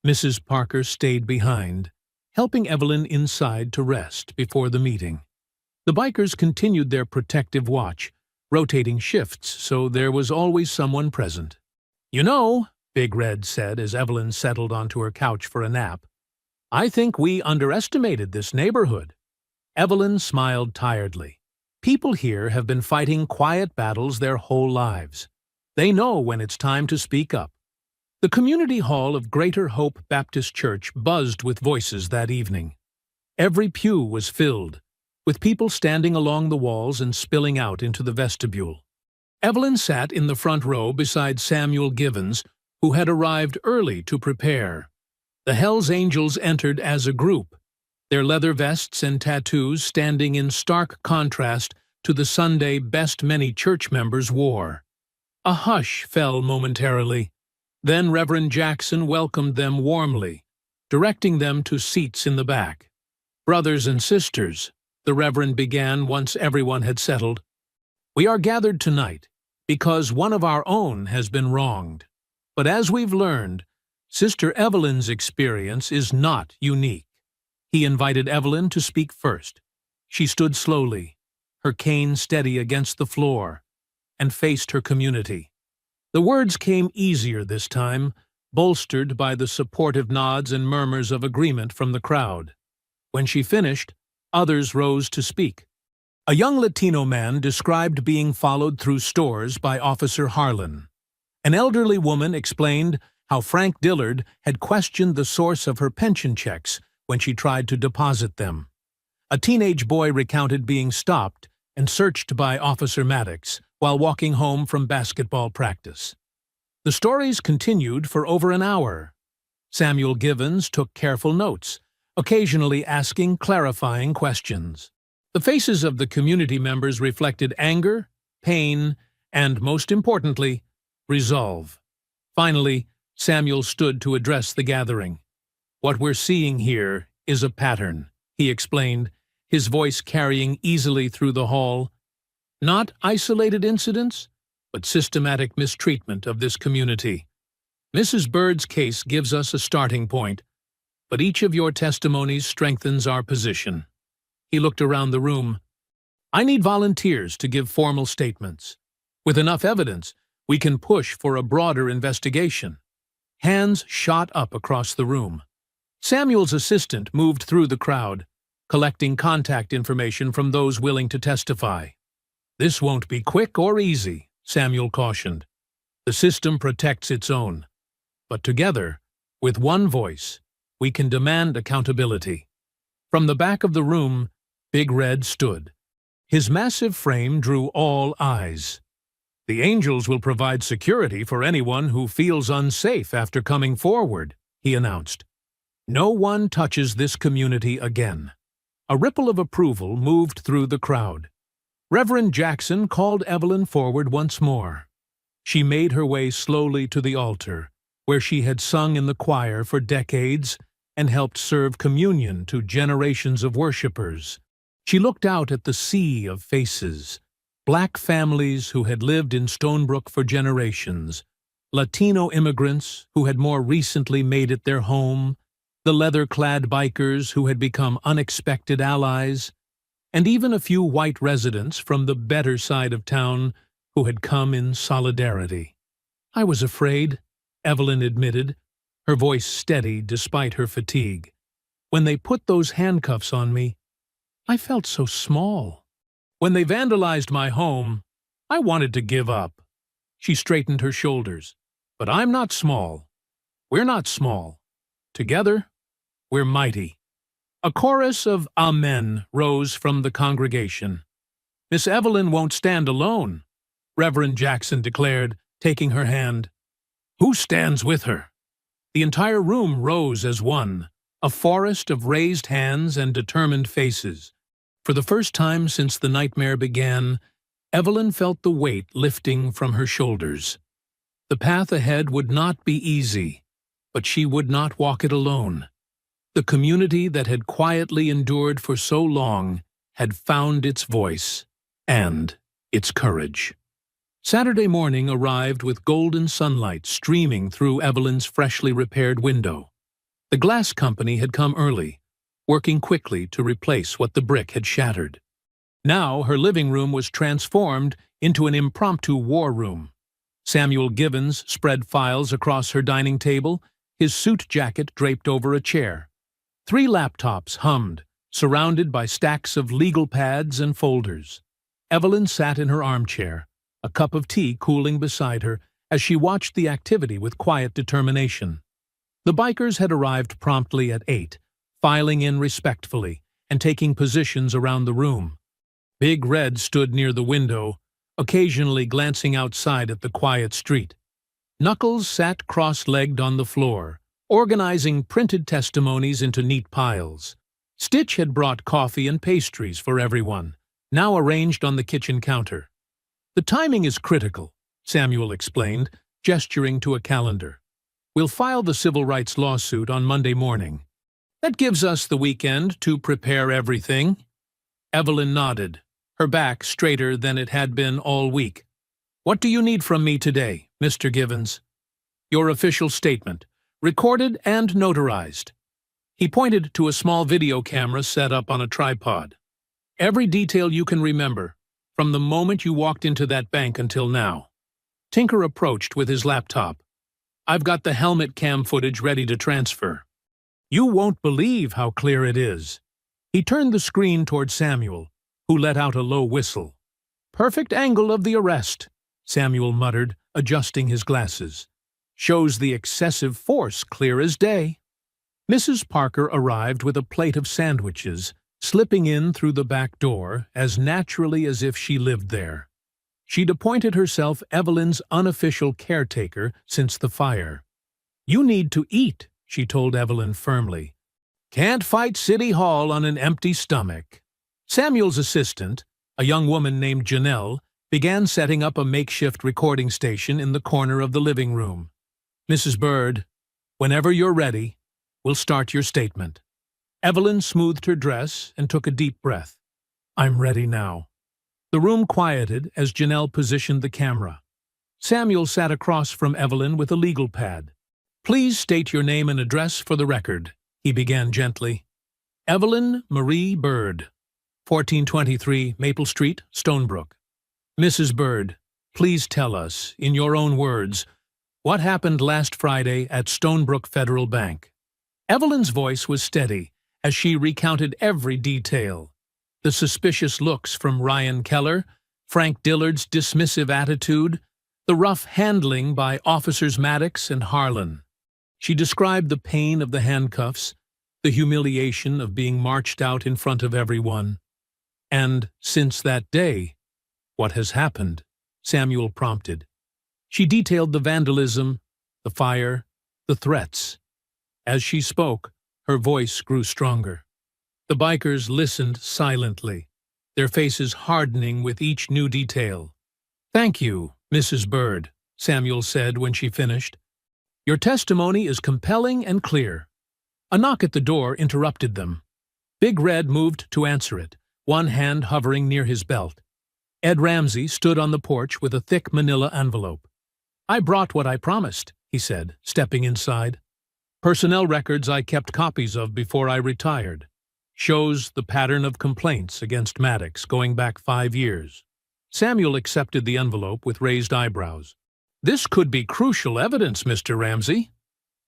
Mrs. Parker stayed behind, helping Evelyn inside to rest before the meeting. The bikers continued their protective watch, rotating shifts so there was always someone present. "You know," Big Red said as Evelyn settled onto her couch for a nap, "I think we underestimated this neighborhood." Evelyn smiled tiredly. "People here have been fighting quiet battles their whole lives. They know when it's time to speak up." The community hall of Greater Hope Baptist Church buzzed with voices that evening. Every pew was filled, with people standing along the walls and spilling out into the vestibule. Evelyn sat in the front row beside Samuel Givens, who had arrived early to prepare. The Hells Angels entered as a group, their leather vests and tattoos standing in stark contrast to the Sunday best many church members wore. A hush fell momentarily. Then Reverend Jackson welcomed them warmly, directing them to seats in the back. "Brothers and sisters," the Reverend began once everyone had settled, "we are gathered tonight because one of our own has been wronged. But as we've learned, Sister Evelyn's experience is not unique." He invited Evelyn to speak first. She stood slowly, her cane steady against the floor, and faced her community. The words came easier this time, bolstered by the supportive nods and murmurs of agreement from the crowd. When she finished, others rose to speak. A young Latino man described being followed through stores by Officer Harlan. An elderly woman explained how Frank Dillard had questioned the source of her pension checks when she tried to deposit them. A teenage boy recounted being stopped and searched by Officer Maddox while walking home from basketball practice. The stories continued for over an hour. Samuel Givens took careful notes, occasionally asking clarifying questions. The faces of the community members reflected anger, pain, and, most importantly, resolve. Finally, Samuel stood to address the gathering. "What we're seeing here is a pattern," he explained, his voice carrying easily through the hall. "Not isolated incidents, but systematic mistreatment of this community. Mrs. Bird's case gives us a starting point, but each of your testimonies strengthens our position." He looked around the room. "I need volunteers to give formal statements. With enough evidence, we can push for a broader investigation." Hands shot up across the room. Samuel's assistant moved through the crowd, collecting contact information from those willing to testify. "This won't be quick or easy," Samuel cautioned. "The system protects its own. But together, with one voice, we can demand accountability." From the back of the room, Big Red stood. His massive frame drew all eyes. "The Angels will provide security for anyone who feels unsafe after coming forward," he announced. "No one touches this community again." A ripple of approval moved through the crowd. Reverend Jackson called Evelyn forward once more. She made her way slowly to the altar, where she had sung in the choir for decades and helped serve communion to generations of worshipers. She looked out at the sea of faces, Black families who had lived in Stonebrook for generations, Latino immigrants who had more recently made it their home, the leather-clad bikers who had become unexpected allies, and even a few white residents from the better side of town who had come in solidarity. "I was afraid," Evelyn admitted, her voice steady despite her fatigue. "When they put those handcuffs on me, I felt so small. When they vandalized my home, I wanted to give up." She straightened her shoulders. "But I'm not small. We're not small. Together, we're mighty." A chorus of amen rose from the congregation. "Miss Evelyn won't stand alone," Reverend Jackson declared, taking her hand. "Who stands with her?" The entire room rose as one, a forest of raised hands and determined faces. For the first time since the nightmare began, Evelyn felt the weight lifting from her shoulders. The path ahead would not be easy, but she would not walk it alone. The community that had quietly endured for so long had found its voice and its courage. Saturday morning arrived with golden sunlight streaming through Evelyn's freshly repaired window. The glass company had come early, working quickly to replace what the brick had shattered. Now her living room was transformed into an impromptu war room. Samuel Givens spread files across her dining table, his suit jacket draped over a chair. 3 laptops hummed, surrounded by stacks of legal pads and folders. Evelyn sat in her armchair, a cup of tea cooling beside her as she watched the activity with quiet determination. The bikers had arrived promptly at 8, filing in respectfully and taking positions around the room. Big Red stood near the window, occasionally glancing outside at the quiet street. Knuckles sat cross-legged on the floor, organizing printed testimonies into neat piles. Stitch had brought coffee and pastries for everyone, now arranged on the kitchen counter. "The timing is critical," Samuel explained, gesturing to a calendar. "We'll file the civil rights lawsuit on Monday morning. That gives us the weekend to prepare everything." Evelyn nodded, her back straighter than it had been all week. "What do you need from me today, Mr. Givens?" "Your official statement, recorded and notarized." He pointed to a small video camera set up on a tripod. "Every detail you can remember, from the moment you walked into that bank until now." Tinker approached with his laptop. "I've got the helmet cam footage ready to transfer." "You won't believe how clear it is." He turned the screen toward Samuel, who let out a low whistle. "Perfect angle of the arrest," Samuel muttered, adjusting his glasses. "Shows the excessive force clear as day." Mrs. Parker arrived with a plate of sandwiches, slipping in through the back door as naturally as if she lived there. She'd appointed herself Evelyn's unofficial caretaker since the fire. "You need to eat," she told Evelyn firmly. "Can't fight City Hall on an empty stomach." Samuel's assistant, a young woman named Janelle, began setting up a makeshift recording station in the corner of the living room. "Mrs. Bird, whenever you're ready, we'll start your statement." Evelyn smoothed her dress and took a deep breath. "I'm ready now." The room quieted as Janelle positioned the camera. Samuel sat across from Evelyn with a legal pad. "Please state your name and address for the record," he began gently. "Evelyn Marie Bird, 1423 Maple Street, Stonebrook." "Mrs. Bird, please tell us, in your own words, what happened last Friday at Stonebrook Federal Bank." Evelyn's voice was steady as she recounted every detail. The suspicious looks from Ryan Keller, Frank Dillard's dismissive attitude, the rough handling by Officers Maddox and Harlan. She described the pain of the handcuffs, the humiliation of being marched out in front of everyone. "And since that day, what has happened?" Samuel prompted. She detailed the vandalism, the fire, the threats. As she spoke, her voice grew stronger. The bikers listened silently, their faces hardening with each new detail. "Thank you, Mrs. Bird," Samuel said when she finished. "Your testimony is compelling and clear." A knock at the door interrupted them. Big Red moved to answer it, one hand hovering near his belt. Ed Ramsey stood on the porch with a thick manila envelope. "I brought what I promised," he said, stepping inside. "Personnel records I kept copies of before I retired. Shows the pattern of complaints against Maddox going back 5 years." Samuel accepted the envelope with raised eyebrows. "This could be crucial evidence, Mr. Ramsey."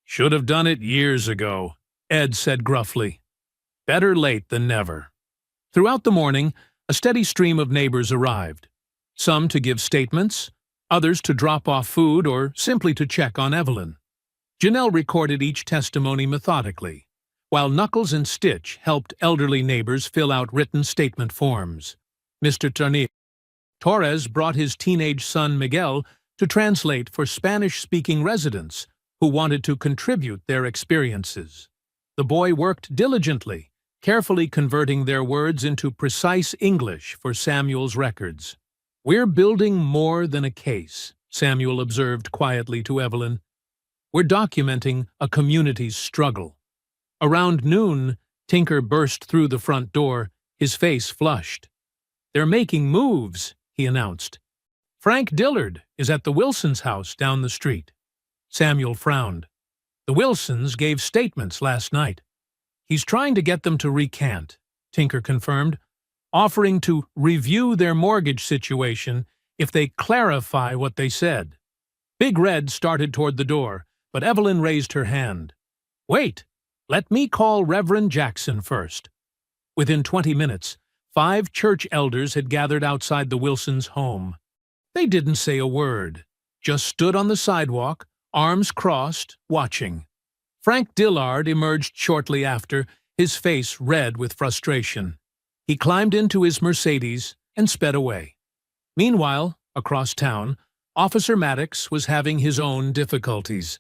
"Should have done it years ago," Ed said gruffly. "Better late than never." Throughout the morning, a steady stream of neighbors arrived. Some to give statements, others to drop off food or simply to check on Evelyn. Janelle recorded each testimony methodically, while Knuckles and Stitch helped elderly neighbors fill out written statement forms. Mr. Torres brought his teenage son Miguel to translate for Spanish-speaking residents who wanted to contribute their experiences. The boy worked diligently, carefully converting their words into precise English for Samuel's records. "We're building more than a case," Samuel observed quietly to Evelyn. "We're documenting a community's struggle." Around noon, Tinker burst through the front door, his face flushed. "They're making moves," he announced. "Frank Dillard is at the Wilsons' house down the street." Samuel frowned. "The Wilsons gave statements last night." "He's trying to get them to recant," Tinker confirmed, "offering to review their mortgage situation if they clarify what they said." Big Red started toward the door, but Evelyn raised her hand. "Wait, let me call Reverend Jackson first." Within 20 minutes, 5 church elders had gathered outside the Wilsons' home. They didn't say a word, just stood on the sidewalk, arms crossed, watching. Frank Dillard emerged shortly after, his face red with frustration. He climbed into his Mercedes and sped away. Meanwhile, across town, Officer Maddox was having his own difficulties.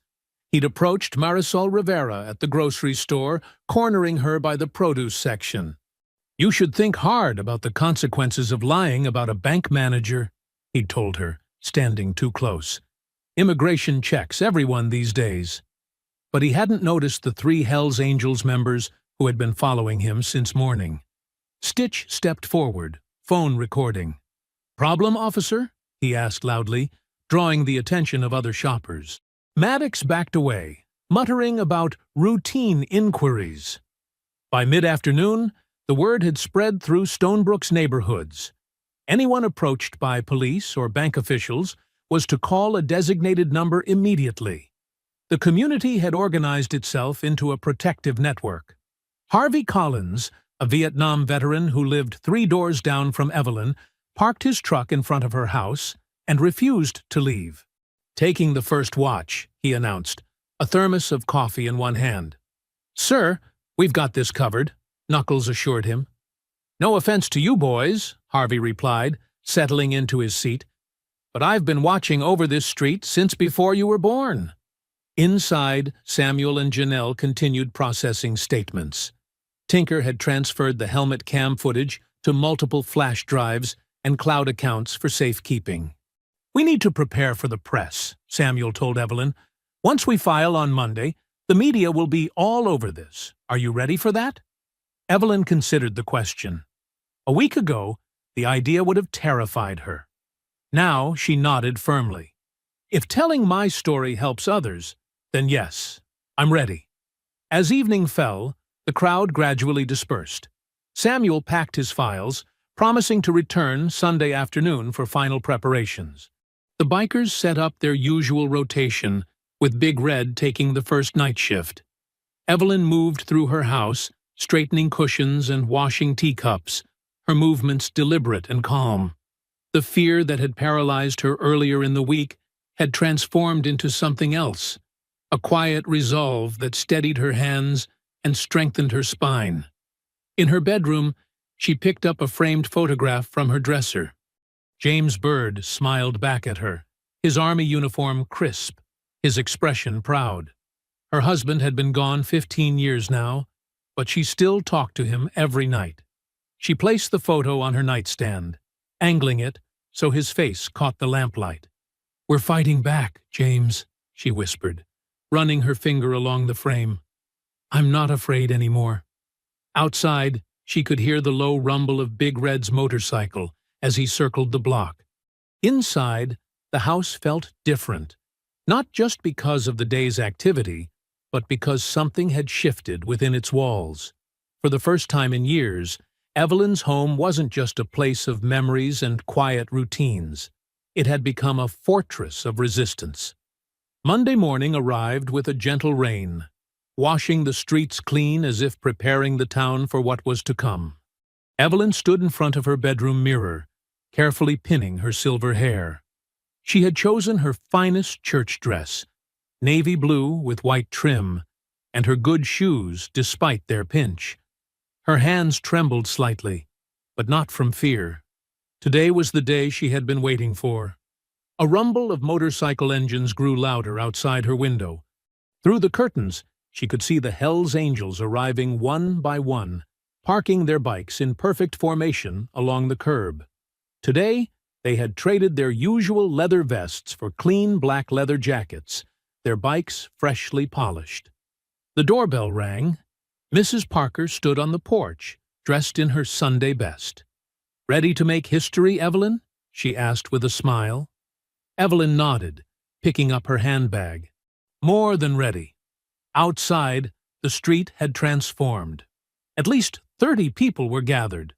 He'd approached Marisol Rivera at the grocery store, cornering her by the produce section. "You should think hard about the consequences of lying about a bank manager," he'd told her, standing too close. "Immigration checks everyone these days." But he hadn't noticed the 3 Hells Angels members who had been following him since morning. Stitch stepped forward, phone recording. "Problem, officer?" he asked loudly, drawing the attention of other shoppers. Maddox backed away, muttering about routine inquiries. By mid-afternoon, the word had spread through Stonebrook's neighborhoods. Anyone approached by police or bank officials was to call a designated number immediately. The community had organized itself into a protective network. Harvey Collins, a Vietnam veteran who lived 3 doors down from Evelyn, parked his truck in front of her house and refused to leave. "Taking the first watch," he announced, a thermos of coffee in one hand. "Sir, we've got this covered," Knuckles assured him. "No offense to you boys," Harvey replied, settling into his seat, "but I've been watching over this street since before you were born." Inside, Samuel and Janelle continued processing statements. Tinker had transferred the helmet cam footage to multiple flash drives and cloud accounts for safekeeping. "We need to prepare for the press," Samuel told Evelyn. "Once we file on Monday, the media will be all over this. Are you ready for that?" Evelyn considered the question. A week ago, the idea would have terrified her. Now she nodded firmly. "If telling my story helps others, then yes, I'm ready." As evening fell, the crowd gradually dispersed. Samuel packed his files, promising to return Sunday afternoon for final preparations. The bikers set up their usual rotation, with Big Red taking the first night shift. Evelyn moved through her house, straightening cushions and washing teacups, her movements deliberate and calm. The fear that had paralyzed her earlier in the week had transformed into something else, a quiet resolve that steadied her hands and strengthened her spine. In her bedroom, she picked up a framed photograph from her dresser. James Byrd smiled back at her, his army uniform crisp, his expression proud. Her husband had been gone 15 years now, but she still talked to him every night. She placed the photo on her nightstand, angling it so his face caught the lamplight. "We're fighting back, James," she whispered, running her finger along the frame. "I'm not afraid anymore." Outside, she could hear the low rumble of Big Red's motorcycle as he circled the block. Inside, the house felt different, not just because of the day's activity, but because something had shifted within its walls. For the first time in years, Evelyn's home wasn't just a place of memories and quiet routines. It had become a fortress of resistance. Monday morning arrived with a gentle rain, washing the streets clean as if preparing the town for what was to come. Evelyn stood in front of her bedroom mirror, carefully pinning her silver hair. She had chosen her finest church dress, navy blue with white trim, and her good shoes despite their pinch. Her hands trembled slightly, but not from fear. Today was the day she had been waiting for. A rumble of motorcycle engines grew louder outside her window. Through the curtains, she could see the Hells Angels arriving one by one, parking their bikes in perfect formation along the curb. Today, they had traded their usual leather vests for clean black leather jackets, their bikes freshly polished. The doorbell rang. Mrs. Parker stood on the porch, dressed in her Sunday best. "Ready to make history, Evelyn?" she asked with a smile. Evelyn nodded, picking up her handbag. More than ready. Outside, the street had transformed. At least 30 people were gathered.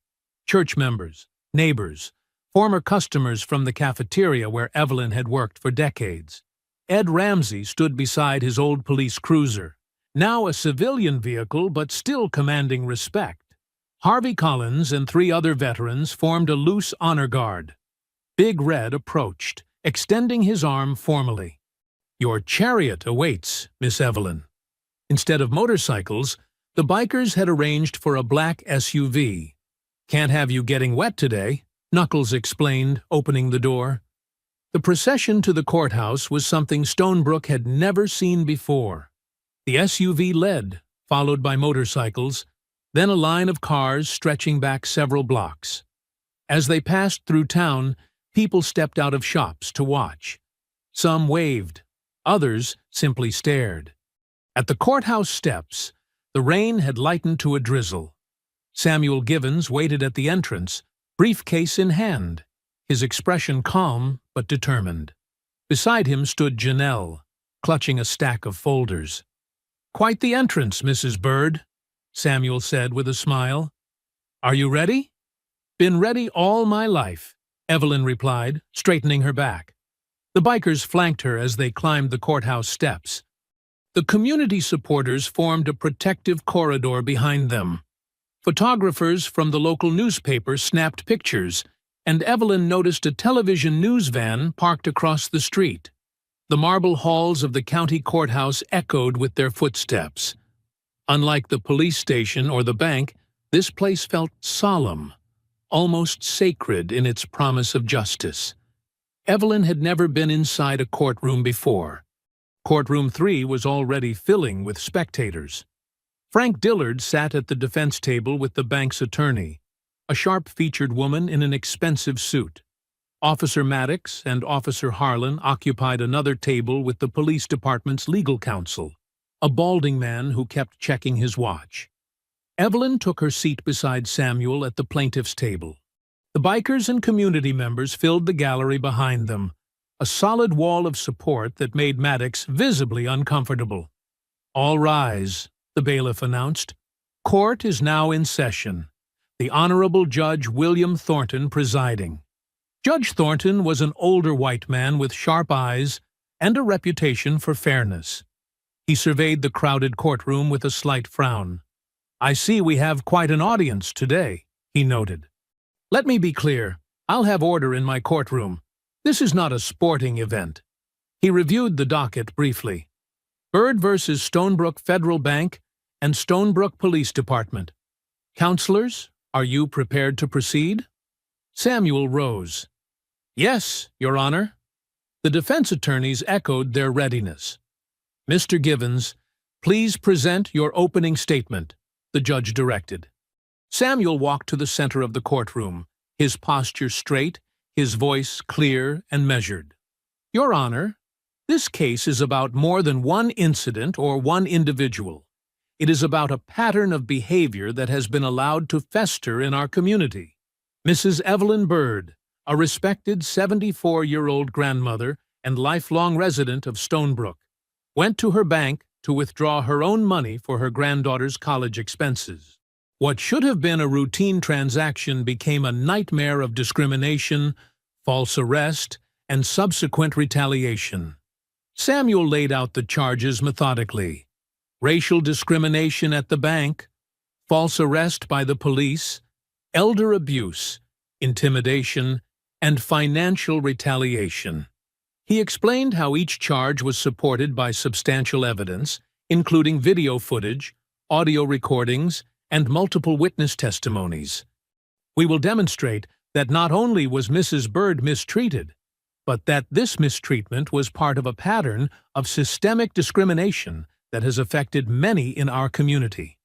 Church members, neighbors, former customers from the cafeteria where Evelyn had worked for decades. Ed Ramsey stood beside his old police cruiser, now a civilian vehicle but still commanding respect. Harvey Collins and 3 other veterans formed a loose honor guard. Big Red approached, extending his arm formally. "Your chariot awaits, Miss Evelyn." Instead of motorcycles, the bikers had arranged for a black SUV. "Can't have you getting wet today," Knuckles explained, opening the door. The procession to the courthouse was something Stonebrook had never seen before. The SUV led, followed by motorcycles, then a line of cars stretching back several blocks. As they passed through town, people stepped out of shops to watch. Some waved, others simply stared. At the courthouse steps, the rain had lightened to a drizzle. Samuel Givens waited at the entrance, briefcase in hand, his expression calm but determined. Beside him stood Janelle, clutching a stack of folders. "Quite the entrance, Mrs. Byrd," Samuel said with a smile. "Are you ready?" "Been ready all my life," Evelyn replied, straightening her back. The bikers flanked her as they climbed the courthouse steps. The community supporters formed a protective corridor behind them. Photographers from the local newspaper snapped pictures, and Evelyn noticed a television news van parked across the street. The marble halls of the county courthouse echoed with their footsteps. Unlike the police station or the bank, this place felt solemn, almost sacred in its promise of justice. Evelyn had never been inside a courtroom before. Courtroom 3 was already filling with spectators. Frank Dillard sat at the defense table with the bank's attorney, a sharp-featured woman in an expensive suit. Officer Maddox and Officer Harlan occupied another table with the police department's legal counsel, a balding man who kept checking his watch. Evelyn took her seat beside Samuel at the plaintiff's table. The bikers and community members filled the gallery behind them, a solid wall of support that made Maddox visibly uncomfortable. "All rise," the bailiff announced. "Court is now in session. The Honorable Judge William Thornton presiding." Judge Thornton was an older white man with sharp eyes and a reputation for fairness. He surveyed the crowded courtroom with a slight frown. "I see we have quite an audience today," he noted. "Let me be clear. I'll have order in my courtroom. This is not a sporting event." He reviewed the docket briefly. Byrd versus Stonebrook Federal Bank and Stonebrook Police Department. Counselors, are you prepared to proceed? Samuel rose. "Yes, Your Honor." The defense attorneys echoed their readiness. "Mr. Givens, please present your opening statement," the judge directed. Samuel walked to the center of the courtroom, his posture straight, his voice clear and measured. "Your Honor, this case is about more than one incident or one individual. It is about a pattern of behavior that has been allowed to fester in our community. Mrs. Evelyn Byrd, a respected 74-year-old grandmother and lifelong resident of Stonebrook, went to her bank to withdraw her own money for her granddaughter's college expenses. What should have been a routine transaction became a nightmare of discrimination, false arrest, and subsequent retaliation. Samuel laid out the charges methodically: racial discrimination at the bank, false arrest by the police, elder abuse, intimidation, and financial retaliation. He explained how each charge was supported by substantial evidence, including video footage, audio recordings, and multiple witness testimonies. "We will demonstrate that not only was Mrs. Byrd mistreated, but that this mistreatment was part of a pattern of systemic discrimination that has affected many in our community.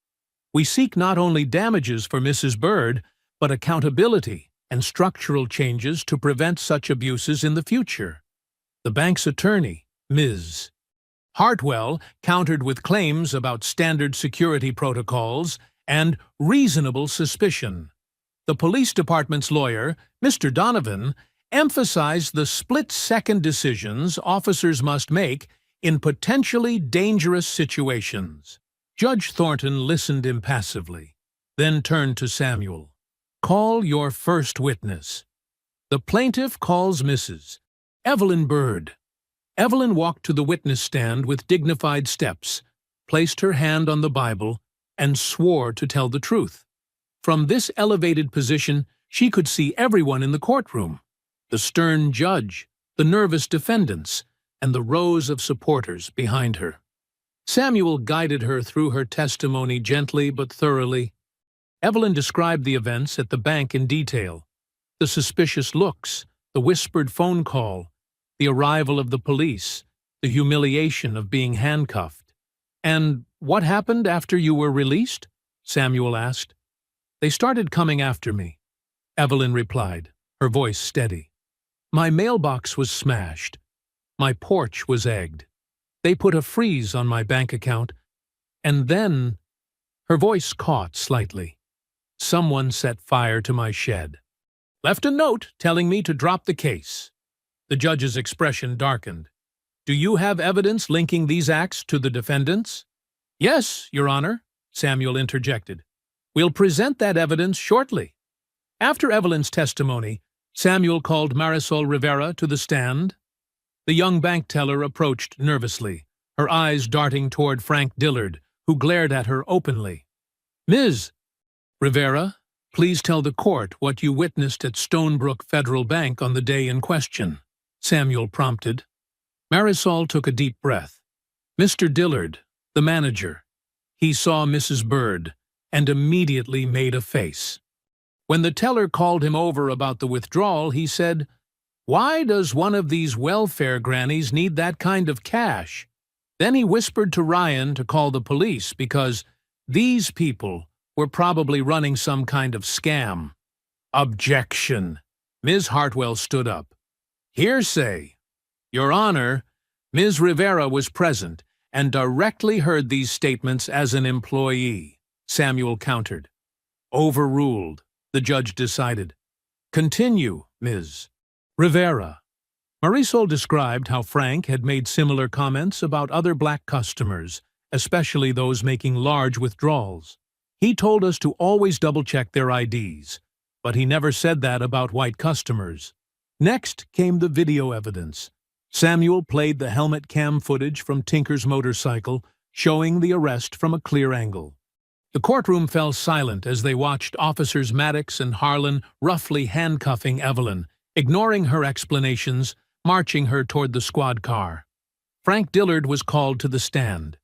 We seek not only damages for Mrs. Byrd, but accountability and structural changes to prevent such abuses in the future." The bank's attorney, Ms. Hartwell, countered with claims about standard security protocols and reasonable suspicion. The police department's lawyer, Mr. Donovan, emphasized the split-second decisions officers must make in potentially dangerous situations. Judge Thornton listened impassively, then turned to Samuel. "Call your first witness." The plaintiff calls Mrs. Evelyn Byrd. Evelyn walked to the witness stand with dignified steps, placed her hand on the Bible, and swore to tell the truth. From this elevated position, she could see everyone in the courtroom: the stern judge, the nervous defendants, and the rows of supporters behind her. Samuel guided her through her testimony gently but thoroughly. Evelyn described the events at the bank in detail: the suspicious looks, the whispered phone call, the arrival of the police, the humiliation of being handcuffed. "And what happened after you were released?" Samuel asked. "They started coming after me," Evelyn replied, her voice steady. "My mailbox was smashed. My porch was egged. They put a freeze on my bank account. And then—" her voice caught slightly. "Someone set fire to my shed. Left a note telling me to drop the case." The judge's expression darkened. "Do you have evidence linking these acts to the defendants?" "Yes, Your Honor," Samuel interjected. "We'll present that evidence shortly." After Evelyn's testimony, Samuel called Marisol Rivera to the stand. The young bank teller approached nervously, her eyes darting toward Frank Dillard, who glared at her openly. "Ms. Rivera, please tell the court what you witnessed at Stonebrook Federal Bank on the day in question," Samuel prompted. Marisol took a deep breath. "Mr. Dillard, the manager, He saw Mrs. Bird and immediately made a face. When the teller called him over about the withdrawal, he said, "Why does one of these welfare grannies need that kind of cash?" Then he whispered to Ryan to call the police because these people were probably running some kind of scam. Objection. Ms. Hartwell stood up. Hearsay. Your Honor, Ms. Rivera was present and directly heard these statements as an employee, Samuel countered. Overruled, the judge decided. Continue, Ms. Rivera. Marisol described how Frank had made similar comments about other black customers, especially those making large withdrawals. He told us to always double-check their IDs, but he never said that about white customers. Next came the video evidence. Samuel played the helmet cam footage from Tinker's motorcycle, showing the arrest from a clear angle. The courtroom fell silent as they watched Officers Maddox and Harlan roughly handcuffing Evelyn, ignoring her explanations, marching her toward the squad car. Frank Dillard was called to the stand.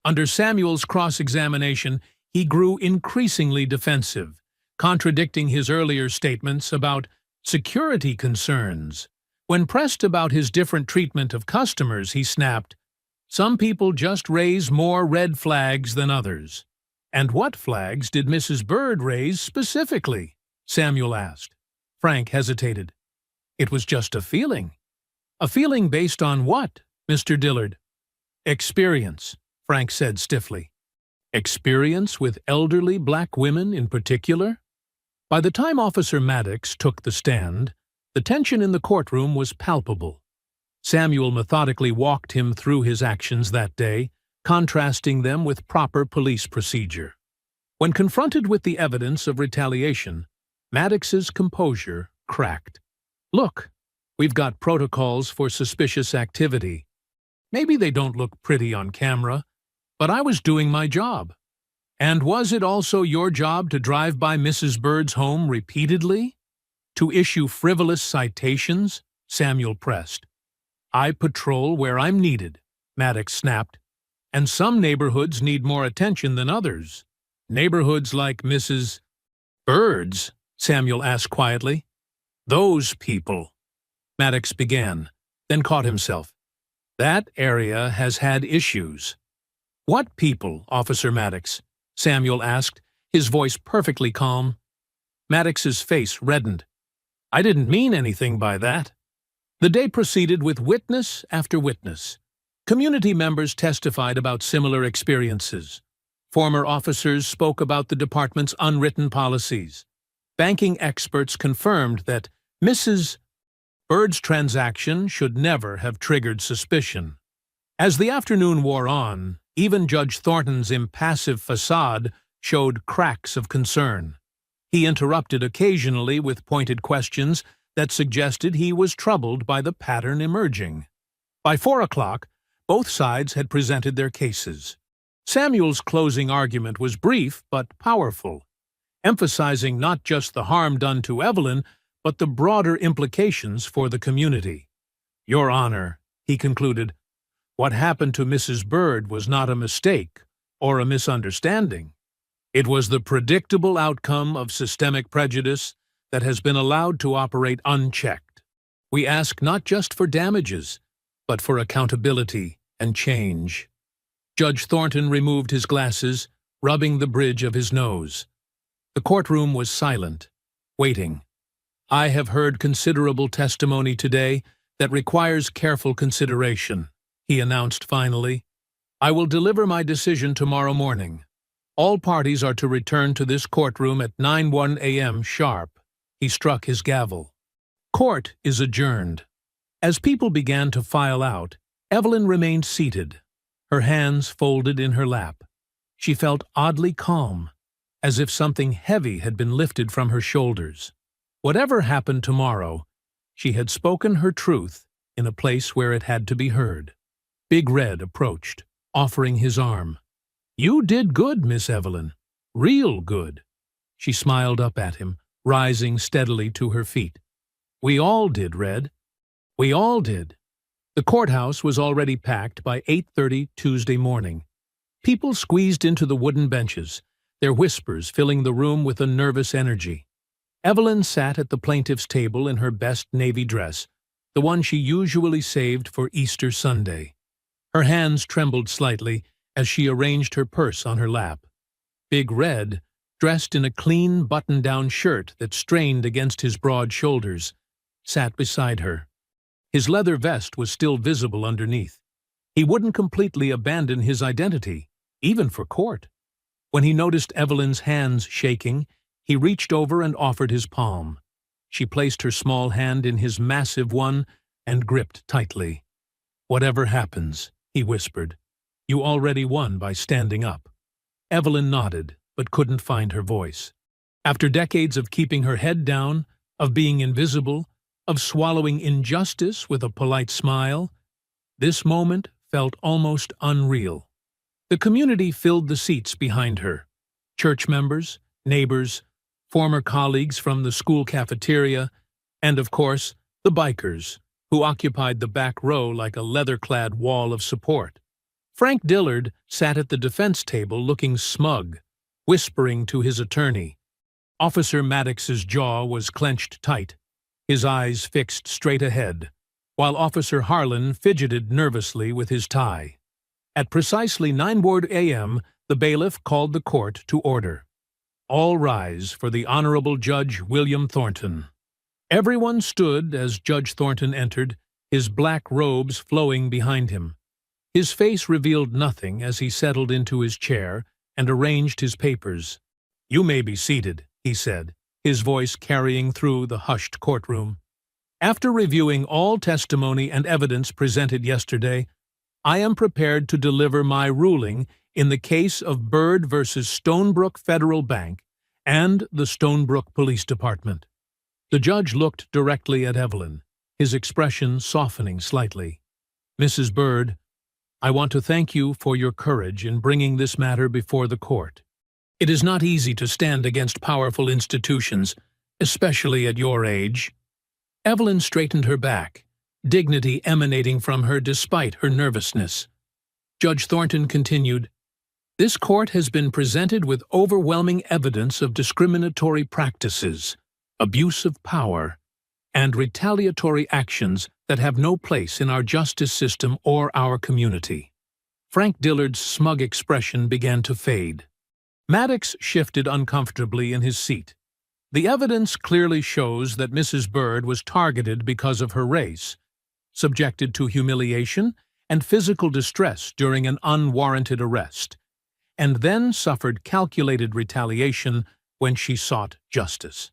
Under Samuel's cross-examination, he grew increasingly defensive, contradicting his earlier statements about security concerns. When pressed about his different treatment of customers, he snapped, "Some people just raise more red flags than others." "And what flags did Mrs. Bird raise specifically?" Samuel asked. Frank hesitated. "It was just a feeling." "A feeling based on what, Mr. Dillard?" "Experience," Frank said stiffly. "Experience with elderly black women in particular?" By the time Officer Maddox took the stand, the tension in the courtroom was palpable. Samuel methodically walked him through his actions that day, contrasting them with proper police procedure. When confronted with the evidence of retaliation, Maddox's composure cracked. "Look, we've got protocols for suspicious activity. Maybe they don't look pretty on camera, but I was doing my job." "And was it also your job to drive by Mrs. Bird's home repeatedly? To issue frivolous citations?" Samuel pressed. "I patrol where I'm needed," Maddox snapped. "And some neighborhoods need more attention than others." "Neighborhoods like Mrs. Bird's?" Samuel asked quietly. "Those people," Maddox began, then caught himself. "That area has had issues." "What people, Officer Maddox?" Samuel asked, his voice perfectly calm. Maddox's face reddened. "I didn't mean anything by that." The day proceeded with witness after witness. Community members testified about similar experiences. Former officers spoke about the department's unwritten policies. Banking experts confirmed that Mrs. Bird's transaction should never have triggered suspicion. As the afternoon wore on, even Judge Thornton's impassive facade showed cracks of concern. He interrupted occasionally with pointed questions that suggested he was troubled by the pattern emerging. By 4 o'clock, both sides had presented their cases. Samuel's closing argument was brief but powerful, emphasizing not just the harm done to Evelyn, but the broader implications for the community. "Your Honor," he concluded, "what happened to Mrs. Bird was not a mistake or a misunderstanding. It was the predictable outcome of systemic prejudice that has been allowed to operate unchecked. We ask not just for damages, but for accountability and change." Judge Thornton removed his glasses, rubbing the bridge of his nose. The courtroom was silent, waiting. "I have heard considerable testimony today that requires careful consideration," he announced finally. "I will deliver my decision tomorrow morning. All parties are to return to this courtroom at 9:01 a.m. sharp." He struck his gavel. Court is adjourned. As people began to file out, Evelyn remained seated, her hands folded in her lap. She felt oddly calm, as if something heavy had been lifted from her shoulders. Whatever happened tomorrow, she had spoken her truth in a place where it had to be heard. Big Red approached, offering his arm. "You did good, Miss Evelyn. Real good." She smiled up at him, rising steadily to her feet. "We all did, Red. We all did." The courthouse was already packed by 8:30 Tuesday morning. People squeezed into the wooden benches, their whispers filling the room with a nervous energy. Evelyn sat at the plaintiff's table in her best navy dress, the one she usually saved for Easter Sunday. Her hands trembled slightly as she arranged her purse on her lap. Big Red, dressed in a clean button-down shirt that strained against his broad shoulders, sat beside her. His leather vest was still visible underneath. He wouldn't completely abandon his identity, even for court. When he noticed Evelyn's hands shaking, he reached over and offered his palm. She placed her small hand in his massive one and gripped tightly. "Whatever happens," he whispered, "you already won by standing up." Evelyn nodded, but couldn't find her voice. After decades of keeping her head down, of being invisible, of swallowing injustice with a polite smile, this moment felt almost unreal. The community filled the seats behind her. Church members, neighbors, former colleagues from the school cafeteria, and, of course, the bikers, who occupied the back row like a leather-clad wall of support. Frank Dillard sat at the defense table looking smug, whispering to his attorney. Officer Maddox's jaw was clenched tight, his eyes fixed straight ahead, while Officer Harlan fidgeted nervously with his tie. At precisely 9 a.m., the bailiff called the court to order. All rise for the Honorable Judge William Thornton. Everyone stood as Judge Thornton entered, his black robes flowing behind him. His face revealed nothing as he settled into his chair and arranged his papers. "You may be seated," he said, his voice carrying through the hushed courtroom. "After reviewing all testimony and evidence presented yesterday, I am prepared to deliver my ruling in the case of Byrd versus Stonebrook Federal Bank and the Stonebrook Police Department." The judge looked directly at Evelyn, his expression softening slightly. "Mrs. Byrd, I want to thank you for your courage in bringing this matter before the court. It is not easy to stand against powerful institutions, especially at your age." Evelyn straightened her back, dignity emanating from her despite her nervousness. Judge Thornton continued, "This court has been presented with overwhelming evidence of discriminatory practices, abuse of power, and retaliatory actions that have no place in our justice system or our community." Frank Dillard's smug expression began to fade. Maddox shifted uncomfortably in his seat. The evidence clearly shows that Mrs. Byrd was targeted because of her race, subjected to humiliation and physical distress during an unwarranted arrest, and then suffered calculated retaliation when she sought justice.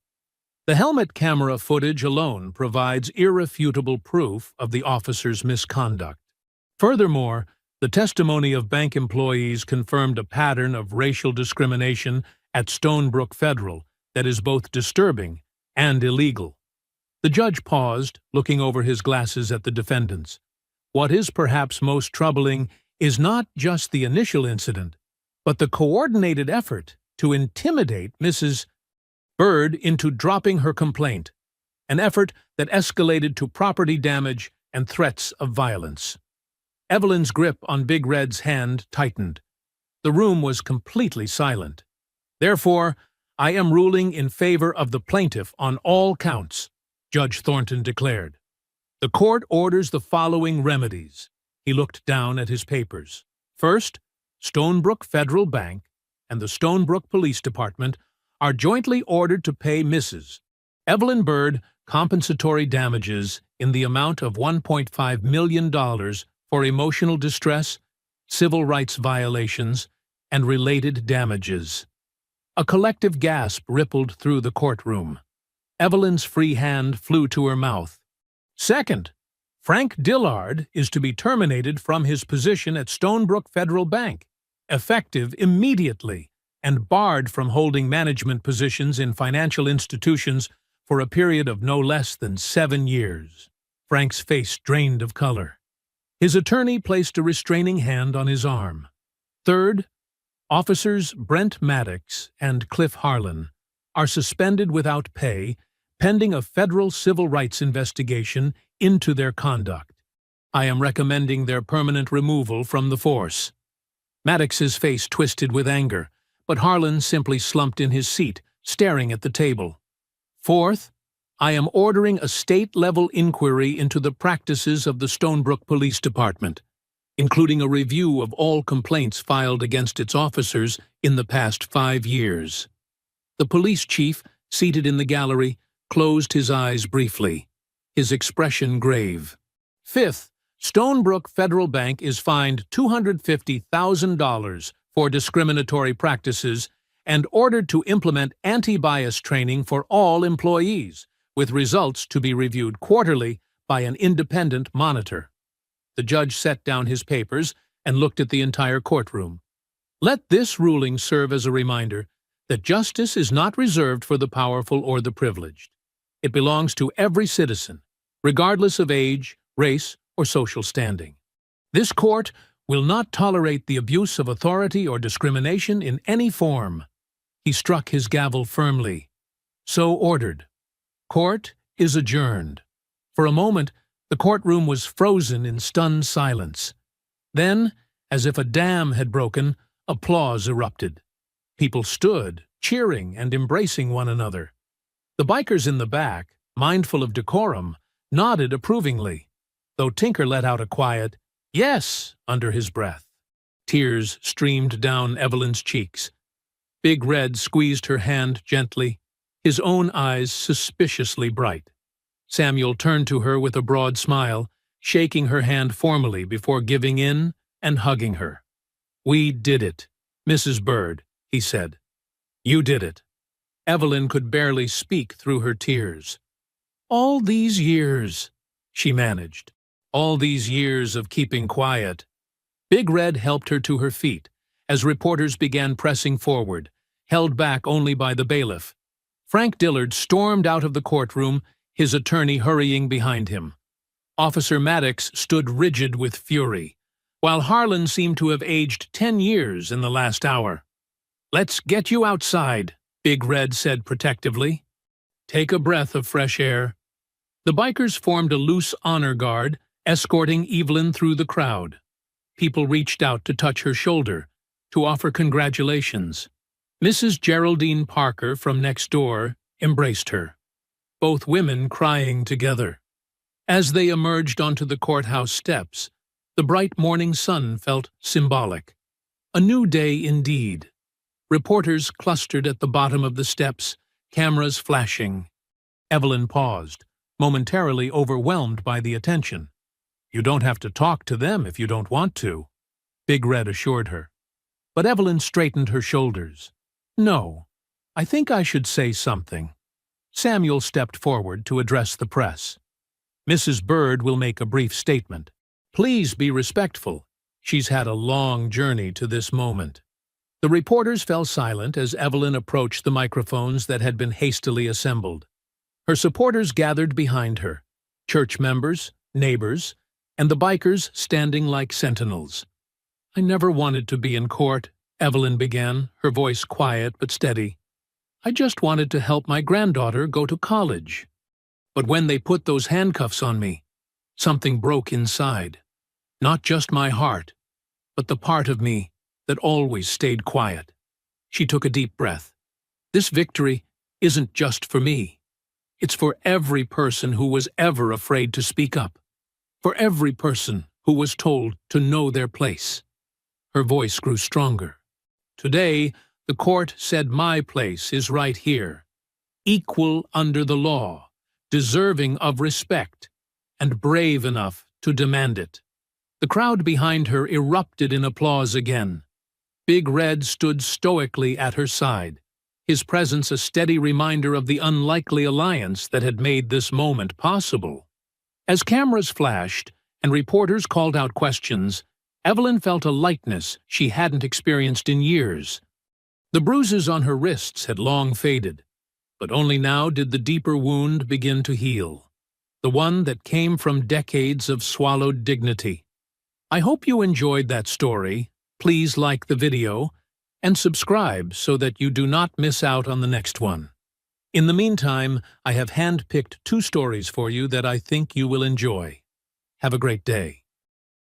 The helmet camera footage alone provides irrefutable proof of the officer's misconduct. Furthermore, the testimony of bank employees confirmed a pattern of racial discrimination at Stonebrook Federal that is both disturbing and illegal. The judge paused, looking over his glasses at the defendants. What is perhaps most troubling is not just the initial incident, but the coordinated effort to intimidate Mrs. Byrd into dropping her complaint, an effort that escalated to property damage and threats of violence. Evelyn's grip on Big Red's hand tightened. The room was completely silent. "Therefore, I am ruling in favor of the plaintiff on all counts," Judge Thornton declared. "The court orders the following remedies." He looked down at his papers. "First, Stonebrook Federal Bank and the Stonebrook Police Department are jointly ordered to pay Mrs. Evelyn Byrd compensatory damages in the amount of $1.5 million for emotional distress, civil rights violations, and related damages." A collective gasp rippled through the courtroom. Evelyn's free hand flew to her mouth. "Second, Frank Dillard is to be terminated from his position at Stonebrook Federal Bank, effective immediately, and barred from holding management positions in financial institutions for a period of no less than 7 years. Frank's face drained of color. His attorney placed a restraining hand on his arm. Third, Officers Brent Maddox and Cliff Harlan are suspended without pay pending a federal civil rights investigation into their conduct. I am recommending their permanent removal from the force. Maddox's face twisted with anger, but Harlan simply slumped in his seat, staring at the table. Fourth, I am ordering a state-level inquiry into the practices of the Stonebrook Police Department, including a review of all complaints filed against its officers in the past 5 years. The police chief, seated in the gallery, closed his eyes briefly, his expression grave. Fifth, Stonebrook Federal Bank is fined $250,000 for discriminatory practices and ordered to implement anti-bias training for all employees, with results to be reviewed quarterly by an independent monitor. The judge set down his papers and looked at the entire courtroom. Let this ruling serve as a reminder that justice is not reserved for the powerful or the privileged. It belongs to every citizen, regardless of age, race, or social standing. This court will not tolerate the abuse of authority or discrimination in any form. He struck his gavel firmly. So ordered. Court is adjourned. For a moment, the courtroom was frozen in stunned silence. Then, as if a dam had broken, applause erupted. People stood, cheering and embracing one another. The bikers in the back, mindful of decorum, nodded approvingly, though Tinker let out a quiet, "Yes," under his breath. Tears streamed down Evelyn's cheeks. Big Red squeezed her hand gently, his own eyes suspiciously bright. Samuel turned to her with a broad smile, shaking her hand formally before giving in and hugging her. "We did it, Mrs. Bird," he said. "You did it." Evelyn could barely speak through her tears. "All these years," she managed. "All these years of keeping quiet." Big Red helped her to her feet as reporters began pressing forward, held back only by the bailiff. Frank Dillard stormed out of the courtroom, his attorney hurrying behind him. Officer Maddox stood rigid with fury, while Harlan seemed to have aged 10 years in the last hour. "Let's get you outside," Big Red said protectively. "Take a breath of fresh air." The bikers formed a loose honor guard, escorting Evelyn through the crowd. People reached out to touch her shoulder, to offer congratulations. Mrs. Geraldine Parker from next door embraced her, both women crying together. As they emerged onto the courthouse steps, the bright morning sun felt symbolic. A new day indeed. Reporters clustered at the bottom of the steps, cameras flashing. Evelyn paused, momentarily overwhelmed by the attention. "You don't have to talk to them if you don't want to," Big Red assured her. But Evelyn straightened her shoulders. "No, I think I should say something." Samuel stepped forward to address the press. "Mrs. Bird will make a brief statement. Please be respectful. She's had a long journey to this moment." The reporters fell silent as Evelyn approached the microphones that had been hastily assembled. Her supporters gathered behind her, church members, neighbors, and the bikers standing like sentinels. "I never wanted to be in court," Evelyn began, her voice quiet but steady. "I just wanted to help my granddaughter go to college. But when they put those handcuffs on me, something broke inside. Not just my heart, but the part of me that always stayed quiet." She took a deep breath. "This victory isn't just for me. It's for every person who was ever afraid to speak up. For every person who was told to know their place." Her voice grew stronger. "Today, the court said my place is right here. Equal under the law, deserving of respect, and brave enough to demand it." The crowd behind her erupted in applause again. Big Red stood stoically at her side, his presence a steady reminder of the unlikely alliance that had made this moment possible. As cameras flashed and reporters called out questions, Evelyn felt a lightness she hadn't experienced in years. The bruises on her wrists had long faded, but only now did the deeper wound begin to heal, the one that came from decades of swallowed dignity. I hope you enjoyed that story. Please like the video and subscribe so that you do not miss out on the next one. In the meantime, I have handpicked 2 stories for you that I think you will enjoy. Have a great day.